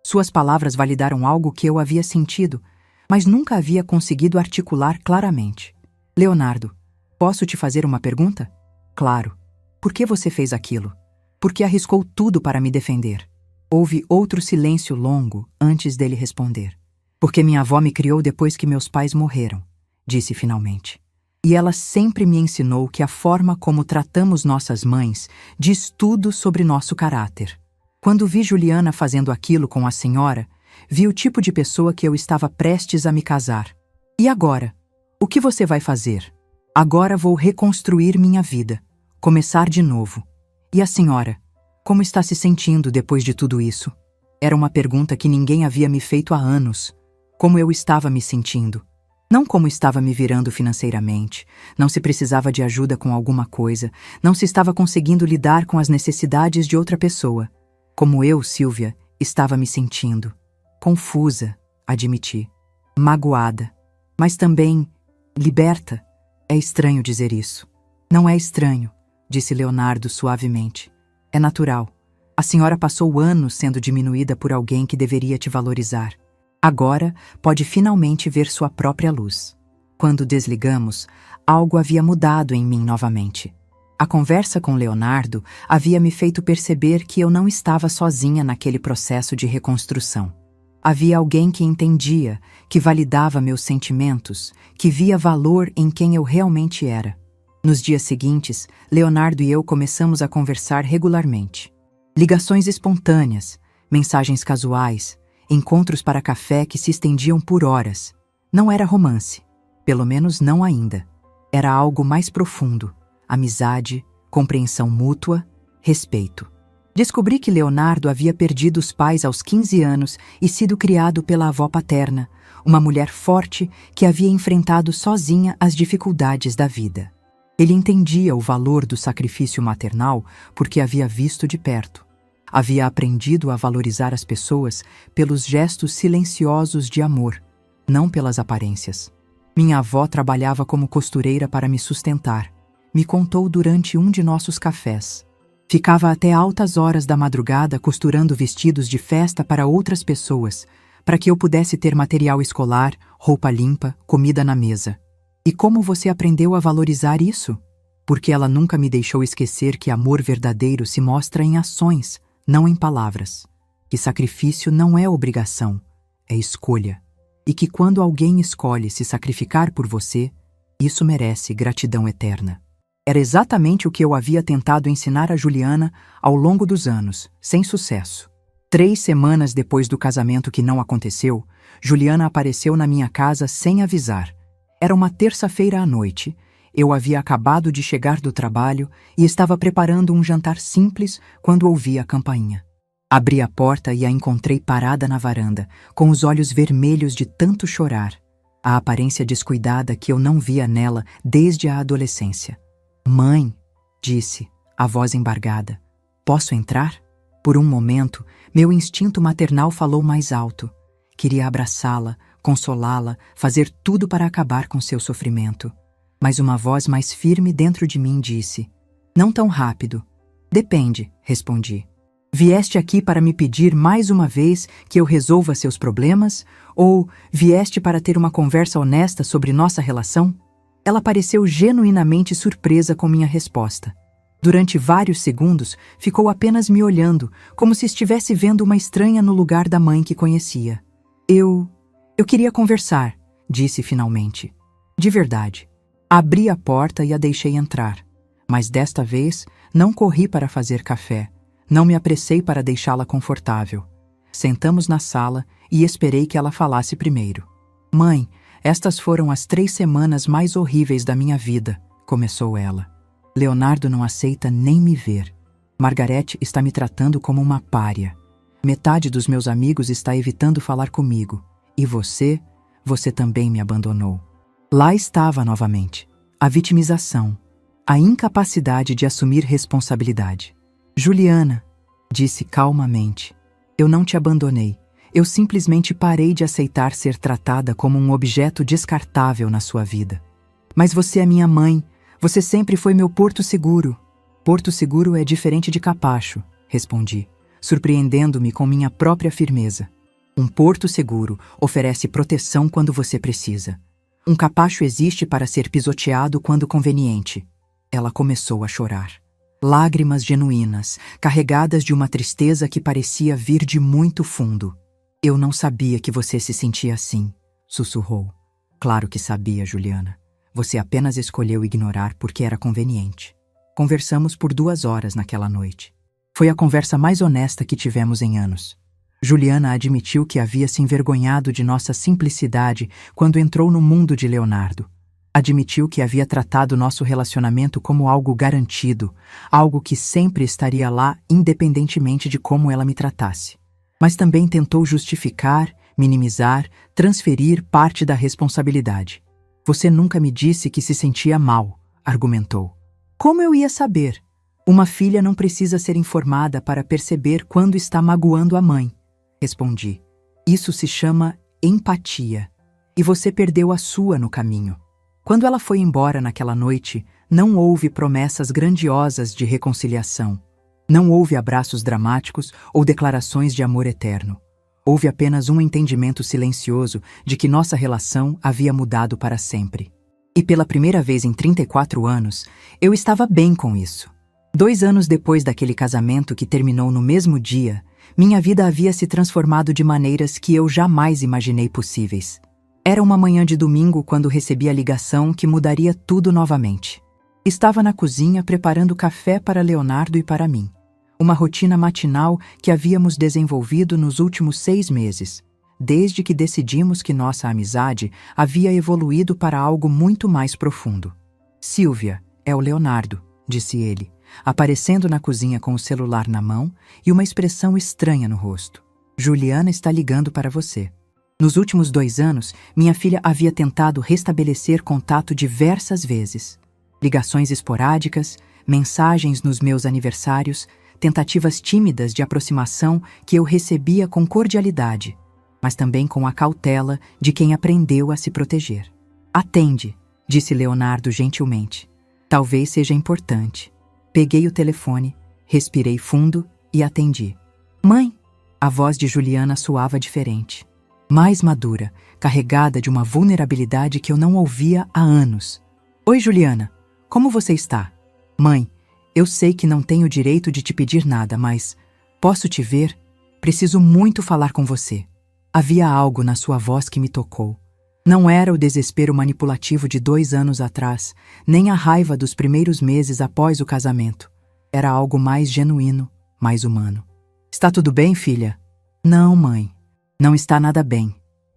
S1: Suas palavras validaram algo que eu havia sentido, mas nunca havia conseguido articular claramente. Leonardo, posso te fazer uma pergunta? Claro. Por que você fez aquilo? Por que arriscou tudo para me defender? Houve outro silêncio longo antes dele responder. Porque minha avó me criou depois que meus pais morreram, disse finalmente. E ela sempre me ensinou que a forma como tratamos nossas mães diz tudo sobre nosso caráter. Quando vi Juliana fazendo aquilo com a senhora, vi o tipo de pessoa que eu estava prestes a me casar. E agora? O que você vai fazer? Agora vou reconstruir minha vida, começar de novo. E a senhora? Como está se sentindo depois de tudo isso? Era uma pergunta que ninguém havia me feito há anos. Como eu estava me sentindo? Não como estava me virando financeiramente, não se precisava de ajuda com alguma coisa, não se estava conseguindo lidar com as necessidades de outra pessoa. Como eu, Silvia, estava me sentindo. Confusa, admiti. Magoada. Mas também liberta. É estranho dizer isso. Não é estranho, disse Leonardo suavemente. É natural. A senhora passou anos sendo diminuída por alguém que deveria te valorizar. Agora pode finalmente ver sua própria luz. Quando desligamos, algo havia mudado em mim novamente. A conversa com Leonardo havia me feito perceber que eu não estava sozinha naquele processo de reconstrução. Havia alguém que entendia, que validava meus sentimentos, que via valor em quem eu realmente era. Nos dias seguintes, Leonardo e eu começamos a conversar regularmente. Ligações espontâneas, mensagens casuais, encontros para café que se estendiam por horas. Não era romance, pelo menos não ainda. Era algo mais profundo: amizade, compreensão mútua, respeito. Descobri que Leonardo havia perdido os pais aos 15 anos e sido criado pela avó paterna, uma mulher forte que havia enfrentado sozinha as dificuldades da vida. Ele entendia o valor do sacrifício maternal porque havia visto de perto. Havia aprendido a valorizar as pessoas pelos gestos silenciosos de amor, não pelas aparências. Minha avó trabalhava como costureira para me sustentar. Me contou durante um de nossos cafés. Ficava até altas horas da madrugada costurando vestidos de festa para outras pessoas, para que eu pudesse ter material escolar, roupa limpa, comida na mesa. E como você aprendeu a valorizar isso? Porque ela nunca me deixou esquecer que amor verdadeiro se mostra em ações, não em palavras. Que sacrifício não é obrigação, é escolha. E que quando alguém escolhe se sacrificar por você, isso merece gratidão eterna. Era exatamente o que eu havia tentado ensinar a Juliana ao longo dos anos, sem sucesso. 3 semanas depois do casamento que não aconteceu, Juliana apareceu na minha casa sem avisar. Era uma terça-feira à noite. Eu havia acabado de chegar do trabalho e estava preparando um jantar simples quando ouvi a campainha. Abri a porta e a encontrei parada na varanda, com os olhos vermelhos de tanto chorar. A aparência descuidada que eu não via nela desde a adolescência. "Mãe", disse, a voz embargada. "Posso entrar?" Por um momento, meu instinto maternal falou mais alto. Queria abraçá-la, consolá-la, fazer tudo para acabar com seu sofrimento. Mas uma voz mais firme dentro de mim disse: "Não tão rápido." "Depende", respondi. "Vieste aqui para me pedir mais uma vez que eu resolva seus problemas? Ou vieste para ter uma conversa honesta sobre nossa relação?" Ela pareceu genuinamente surpresa com minha resposta. Durante vários segundos, ficou apenas me olhando, como se estivesse vendo uma estranha no lugar da mãe que conhecia. Eu queria conversar", disse finalmente. De verdade. Abri a porta e a deixei entrar. Mas desta vez, não corri para fazer café. Não me apressei para deixá-la confortável. Sentamos na sala e esperei que ela falasse primeiro. "Mãe, estas foram as 3 semanas mais horríveis da minha vida", começou ela. "Leonardo não aceita nem me ver. Margarete está me tratando como uma pária. Metade dos meus amigos está evitando falar comigo. E você também me abandonou." Lá estava novamente. A vitimização. A incapacidade de assumir responsabilidade. "Juliana", disse calmamente, "eu não te abandonei. Eu simplesmente parei de aceitar ser tratada como um objeto descartável na sua vida. Mas você é minha mãe. Você sempre foi meu porto seguro." "Porto seguro é diferente de capacho", respondi, surpreendendo-me com minha própria firmeza. "Um porto seguro oferece proteção quando você precisa. Um capacho existe para ser pisoteado quando conveniente." Ela começou a chorar. Lágrimas genuínas, carregadas de uma tristeza que parecia vir de muito fundo. "Eu não sabia que você se sentia assim", sussurrou. "Claro que sabia, Juliana. Você apenas escolheu ignorar porque era conveniente." Conversamos por 2 horas naquela noite. Foi a conversa mais honesta que tivemos em anos. Juliana admitiu que havia se envergonhado de nossa simplicidade quando entrou no mundo de Leonardo. Admitiu que havia tratado nosso relacionamento como algo garantido, algo que sempre estaria lá independentemente de como ela me tratasse. Mas também tentou justificar, minimizar, transferir parte da responsabilidade. "Você nunca me disse que se sentia mal", argumentou. "Como eu ia saber? Uma filha não precisa ser informada para perceber quando está magoando a mãe", respondi. "Isso se chama empatia. E você perdeu a sua no caminho." Quando ela foi embora naquela noite, não houve promessas grandiosas de reconciliação. Não houve abraços dramáticos ou declarações de amor eterno. Houve apenas um entendimento silencioso de que nossa relação havia mudado para sempre. E pela primeira vez em 34 anos, eu estava bem com isso. 2 anos depois daquele casamento que terminou no mesmo dia, minha vida havia se transformado de maneiras que eu jamais imaginei possíveis. Era uma manhã de domingo quando recebi a ligação que mudaria tudo novamente. Estava na cozinha preparando café para Leonardo e para mim. Uma rotina matinal que havíamos desenvolvido nos últimos 6 meses, desde que decidimos que nossa amizade havia evoluído para algo muito mais profundo. Silvia, é o Leonardo, disse ele, aparecendo na cozinha com o celular na mão e uma expressão estranha no rosto. Juliana está ligando para você. Nos últimos 2 anos, minha filha havia tentado restabelecer contato diversas vezes. Ligações esporádicas, mensagens nos meus aniversários, tentativas tímidas de aproximação que eu recebia com cordialidade, mas também com a cautela de quem aprendeu a se proteger. Atende, disse Leonardo gentilmente. Talvez seja importante. Peguei o telefone, respirei fundo e atendi. Mãe! A voz de Juliana soava diferente. Mais madura, carregada de uma vulnerabilidade que eu não ouvia há anos. Oi, Juliana. Como você está? Mãe, eu sei que não tenho direito de te pedir nada, mas posso te ver? Preciso muito falar com você. Havia algo na sua voz que me tocou. Não era o desespero manipulativo de 2 anos atrás, nem a raiva dos primeiros meses após o casamento. Era algo mais genuíno, mais humano. Está tudo bem, filha? Não, mãe. Não está nada bem.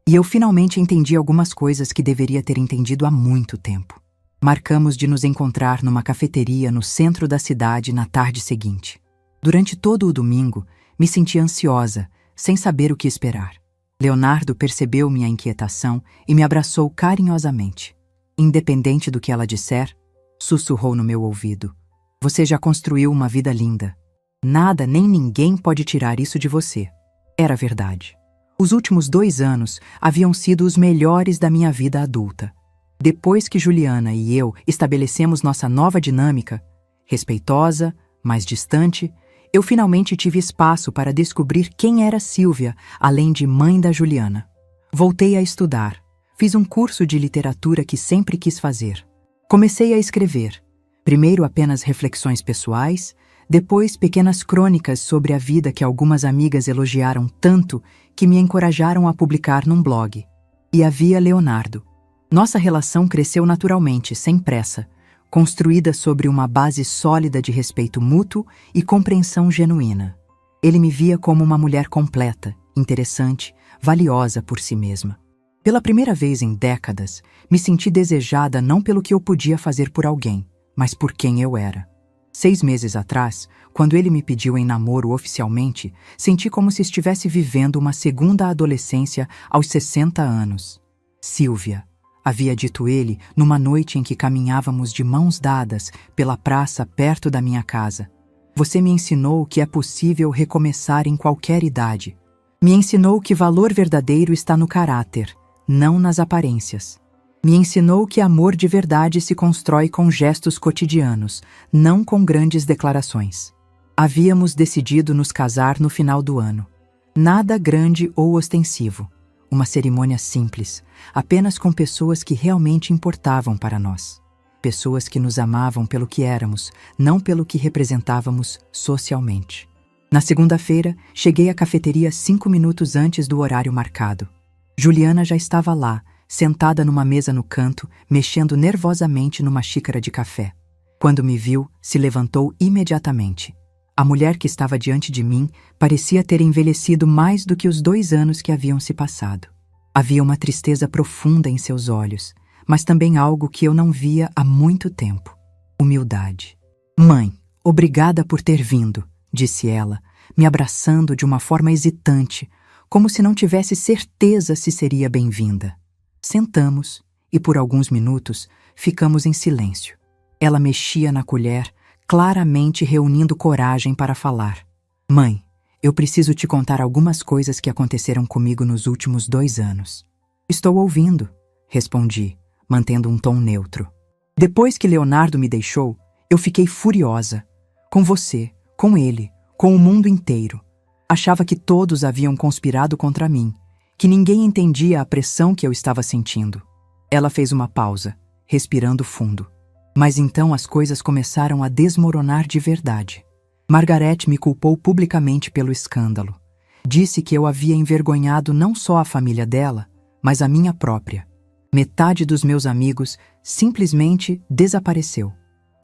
S1: E eu finalmente entendi algumas coisas que deveria ter entendido há muito tempo. Marcamos de nos encontrar numa cafeteria no centro da cidade na tarde seguinte. Durante todo o domingo, me senti ansiosa, sem saber o que esperar. Leonardo percebeu minha inquietação e me abraçou carinhosamente. Independente do que ela disser, sussurrou no meu ouvido. Você já construiu uma vida linda. Nada nem ninguém pode tirar isso de você. Era verdade. Os últimos 2 anos haviam sido os melhores da minha vida adulta. Depois que Juliana e eu estabelecemos nossa nova dinâmica, respeitosa, mais distante, eu finalmente tive espaço para descobrir quem era Silvia, além de mãe da Juliana. Voltei a estudar. Fiz um curso de literatura que sempre quis fazer. Comecei a escrever. Primeiro apenas reflexões pessoais, depois pequenas crônicas sobre a vida que algumas amigas elogiaram tanto que me encorajaram a publicar num blog. E havia Leonardo. Nossa relação cresceu naturalmente, sem pressa, construída sobre uma base sólida de respeito mútuo e compreensão genuína. Ele me via como uma mulher completa, interessante, valiosa por si mesma. Pela primeira vez em décadas, me senti desejada não pelo que eu podia fazer por alguém, mas por quem eu era. 6 meses atrás, quando ele me pediu em namoro oficialmente, senti como se estivesse vivendo uma segunda adolescência aos 60 anos. Silvia, havia dito ele numa noite em que caminhávamos de mãos dadas pela praça perto da minha casa. Você me ensinou que é possível recomeçar em qualquer idade. Me ensinou que valor verdadeiro está no caráter, não nas aparências. Me ensinou que amor de verdade se constrói com gestos cotidianos, não com grandes declarações. Havíamos decidido nos casar no final do ano. Nada grande ou ostensivo. Uma cerimônia simples, apenas com pessoas que realmente importavam para nós. Pessoas que nos amavam pelo que éramos, não pelo que representávamos socialmente. Na segunda-feira, cheguei à cafeteria 5 minutos antes do horário marcado. Juliana já estava lá, sentada numa mesa no canto, mexendo nervosamente numa xícara de café. Quando me viu, se levantou imediatamente. A mulher que estava diante de mim parecia ter envelhecido mais do que os 2 anos que haviam se passado. Havia uma tristeza profunda em seus olhos, mas também algo que eu não via há muito tempo. Humildade. Mãe, obrigada por ter vindo, disse ela, me abraçando de uma forma hesitante, como se não tivesse certeza se seria bem-vinda. Sentamos e por alguns minutos ficamos em silêncio. Ela mexia na colher, claramente reunindo coragem para falar. Mãe, eu preciso te contar algumas coisas que aconteceram comigo nos últimos 2 anos. Estou ouvindo, respondi, mantendo um tom neutro. Depois que Leonardo me deixou, eu fiquei furiosa. Com você, com ele, com o mundo inteiro. Achava que todos haviam conspirado contra mim, que ninguém entendia a pressão que eu estava sentindo. Ela fez uma pausa, respirando fundo. Mas então as coisas começaram a desmoronar de verdade. Margaret me culpou publicamente pelo escândalo. Disse que eu havia envergonhado não só a família dela, mas a minha própria. Metade dos meus amigos simplesmente desapareceu.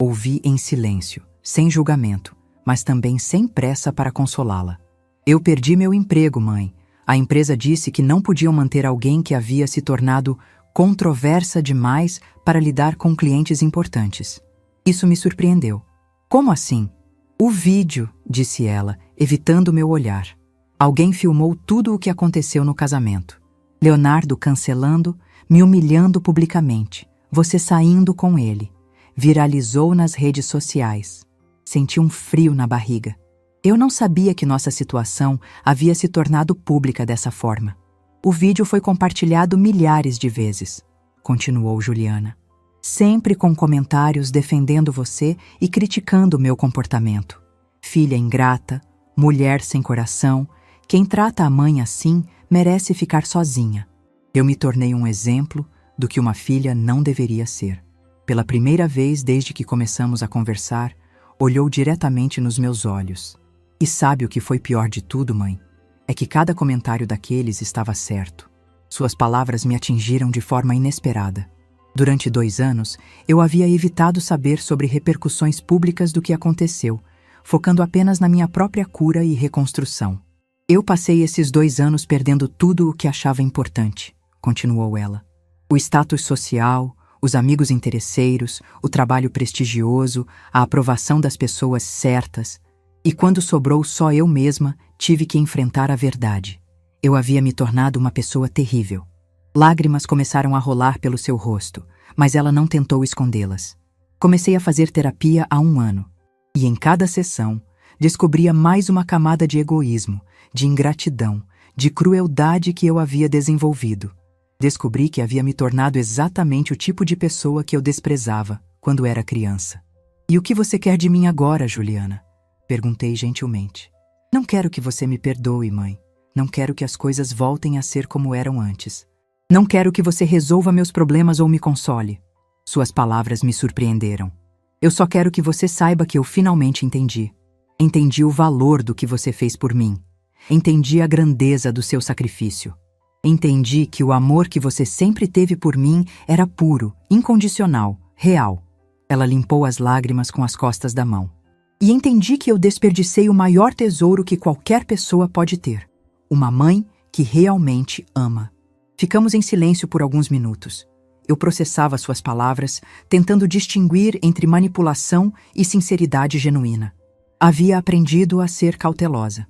S1: Ouvi em silêncio, sem julgamento, mas também sem pressa para consolá-la. Eu perdi meu emprego, mãe. A empresa disse que não podiam manter alguém que havia se tornado controversa demais para lidar com clientes importantes. Isso me surpreendeu. Como assim? O vídeo, disse ela, evitando meu olhar. Alguém filmou tudo o que aconteceu no casamento. Leonardo cancelando, me humilhando publicamente. Você saindo com ele. Viralizou nas redes sociais. Senti um frio na barriga. Eu não sabia que nossa situação havia se tornado pública dessa forma. O vídeo foi compartilhado milhares de vezes, continuou Juliana. Sempre com comentários defendendo você e criticando meu comportamento. Filha ingrata, mulher sem coração, quem trata a mãe assim merece ficar sozinha. Eu me tornei um exemplo do que uma filha não deveria ser. Pela primeira vez desde que começamos a conversar, olhou diretamente nos meus olhos. E sabe o que foi pior de tudo, mãe? É que cada comentário daqueles estava certo. Suas palavras me atingiram de forma inesperada. Durante 2 anos, eu havia evitado saber sobre repercussões públicas do que aconteceu, focando apenas na minha própria cura e reconstrução. Eu passei esses 2 anos perdendo tudo o que achava importante, continuou ela. O status social, os amigos interesseiros, o trabalho prestigioso, a aprovação das pessoas certas. E quando sobrou só eu mesma, tive que enfrentar a verdade. Eu havia me tornado uma pessoa terrível. Lágrimas começaram a rolar pelo seu rosto, mas ela não tentou escondê-las. Comecei a fazer terapia há 1 ano. E em cada sessão, descobria mais uma camada de egoísmo, de ingratidão, de crueldade que eu havia desenvolvido. Descobri que havia me tornado exatamente o tipo de pessoa que eu desprezava quando era criança. E o que você quer de mim agora, Juliana? Perguntei gentilmente. Não quero que você me perdoe, mãe. Não quero que as coisas voltem a ser como eram antes. Não quero que você resolva meus problemas ou me console. Suas palavras me surpreenderam. Eu só quero que você saiba que eu finalmente entendi. Entendi o valor do que você fez por mim. Entendi a grandeza do seu sacrifício. Entendi que o amor que você sempre teve por mim era puro, incondicional, real. Ela limpou as lágrimas com as costas da mão. E entendi que eu desperdicei o maior tesouro que qualquer pessoa pode ter. Uma mãe que realmente ama. Ficamos em silêncio por alguns minutos. Eu processava suas palavras, tentando distinguir entre manipulação e sinceridade genuína. Havia aprendido a ser cautelosa.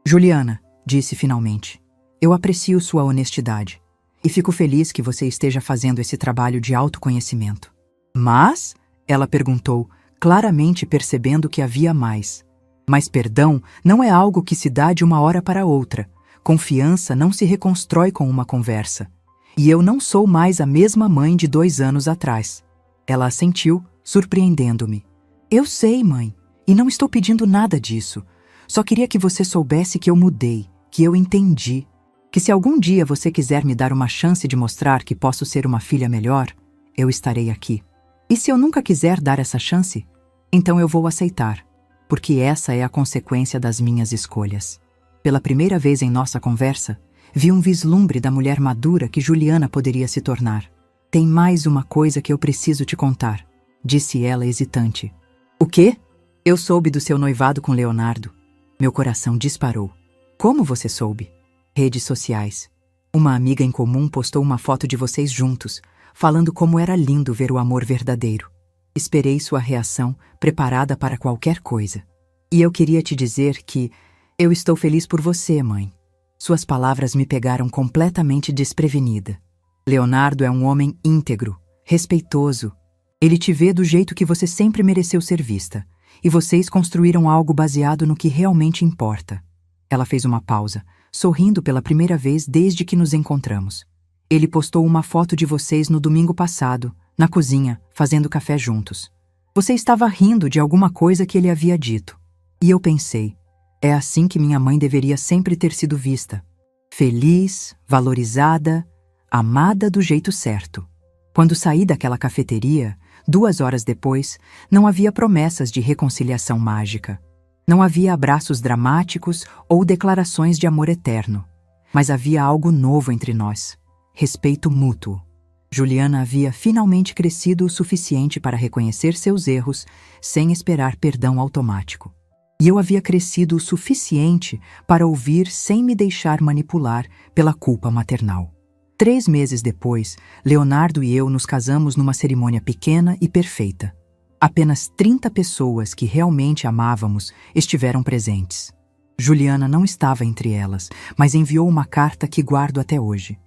S1: Juliana, disse finalmente, eu aprecio sua honestidade e fico feliz que você esteja fazendo esse trabalho de autoconhecimento. Mas, ela perguntou, claramente percebendo que havia mais. Mas perdão não é algo que se dá de uma hora para outra. Confiança não se reconstrói com uma conversa. E eu não sou mais a mesma mãe de 2 anos atrás. Ela assentiu, surpreendendo-me. Eu sei, mãe, e não estou pedindo nada disso. Só queria que você soubesse que eu mudei, que eu entendi. Que se algum dia você quiser me dar uma chance de mostrar que posso ser uma filha melhor, eu estarei aqui. E se eu nunca quiser dar essa chance, então eu vou aceitar, porque essa é a consequência das minhas escolhas. Pela primeira vez em nossa conversa, vi um vislumbre da mulher madura que Juliana poderia se tornar. Tem mais uma coisa que eu preciso te contar, disse ela hesitante. O quê? Eu soube do seu noivado com Leonardo. Meu coração disparou. Como você soube? Redes sociais. Uma amiga em comum postou uma foto de vocês juntos, falando como era lindo ver o amor verdadeiro. Esperei sua reação, preparada para qualquer coisa. E eu queria te dizer que eu estou feliz por você, mãe. Suas palavras me pegaram completamente desprevenida. Leonardo é um homem íntegro, respeitoso. Ele te vê do jeito que você sempre mereceu ser vista. E vocês construíram algo baseado no que realmente importa. Ela fez uma pausa, sorrindo pela primeira vez desde que nos encontramos. Ele postou uma foto de vocês no domingo passado, na cozinha, fazendo café juntos. Você estava rindo de alguma coisa que ele havia dito. E eu pensei, é assim que minha mãe deveria sempre ter sido vista. Feliz, valorizada, amada do jeito certo. Quando saí daquela cafeteria, 2 horas depois, não havia promessas de reconciliação mágica. Não havia abraços dramáticos ou declarações de amor eterno. Mas havia algo novo entre nós. Respeito mútuo. Juliana havia finalmente crescido o suficiente para reconhecer seus erros sem esperar perdão automático. E eu havia crescido o suficiente para ouvir sem me deixar manipular pela culpa maternal. 3 meses depois, Leonardo e eu nos casamos numa cerimônia pequena e perfeita. Apenas 30 pessoas que realmente amávamos estiveram presentes. Juliana não estava entre elas, mas enviou uma carta que guardo até hoje.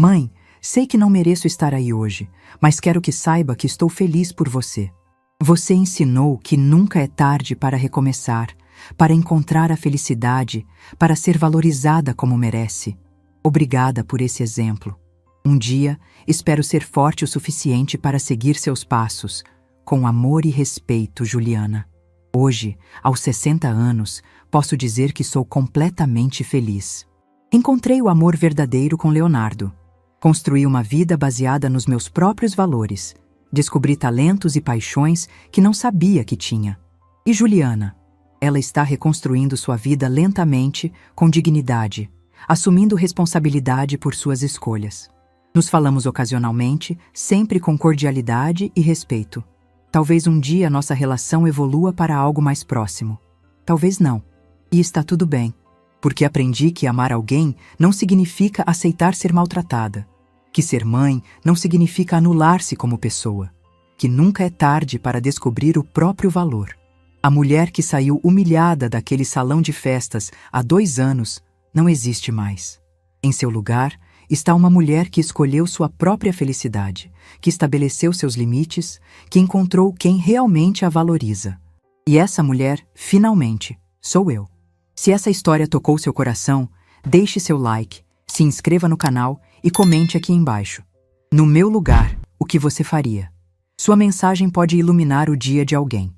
S1: Mãe, sei que não mereço estar aí hoje, mas quero que saiba que estou feliz por você. Você ensinou que nunca é tarde para recomeçar, para encontrar a felicidade, para ser valorizada como merece. Obrigada por esse exemplo. Um dia, espero ser forte o suficiente para seguir seus passos. Com amor e respeito, Juliana. Hoje, aos 60 anos, posso dizer que sou completamente feliz. Encontrei o amor verdadeiro com Leonardo. Construí uma vida baseada nos meus próprios valores. Descobri talentos e paixões que não sabia que tinha. E Juliana? Ela está reconstruindo sua vida lentamente, com dignidade, assumindo responsabilidade por suas escolhas. Nos falamos ocasionalmente, sempre com cordialidade e respeito. Talvez um dia nossa relação evolua para algo mais próximo. Talvez não. E está tudo bem, porque aprendi que amar alguém não significa aceitar ser maltratada, que ser mãe não significa anular-se como pessoa, que nunca é tarde para descobrir o próprio valor. A mulher que saiu humilhada daquele salão de festas há 2 anos não existe mais. Em seu lugar, está uma mulher que escolheu sua própria felicidade, que estabeleceu seus limites, que encontrou quem realmente a valoriza. E essa mulher, finalmente, sou eu. Se essa história tocou seu coração, deixe seu like, se inscreva no canal e comente aqui embaixo. No meu lugar, o que você faria? Sua mensagem pode iluminar o dia de alguém.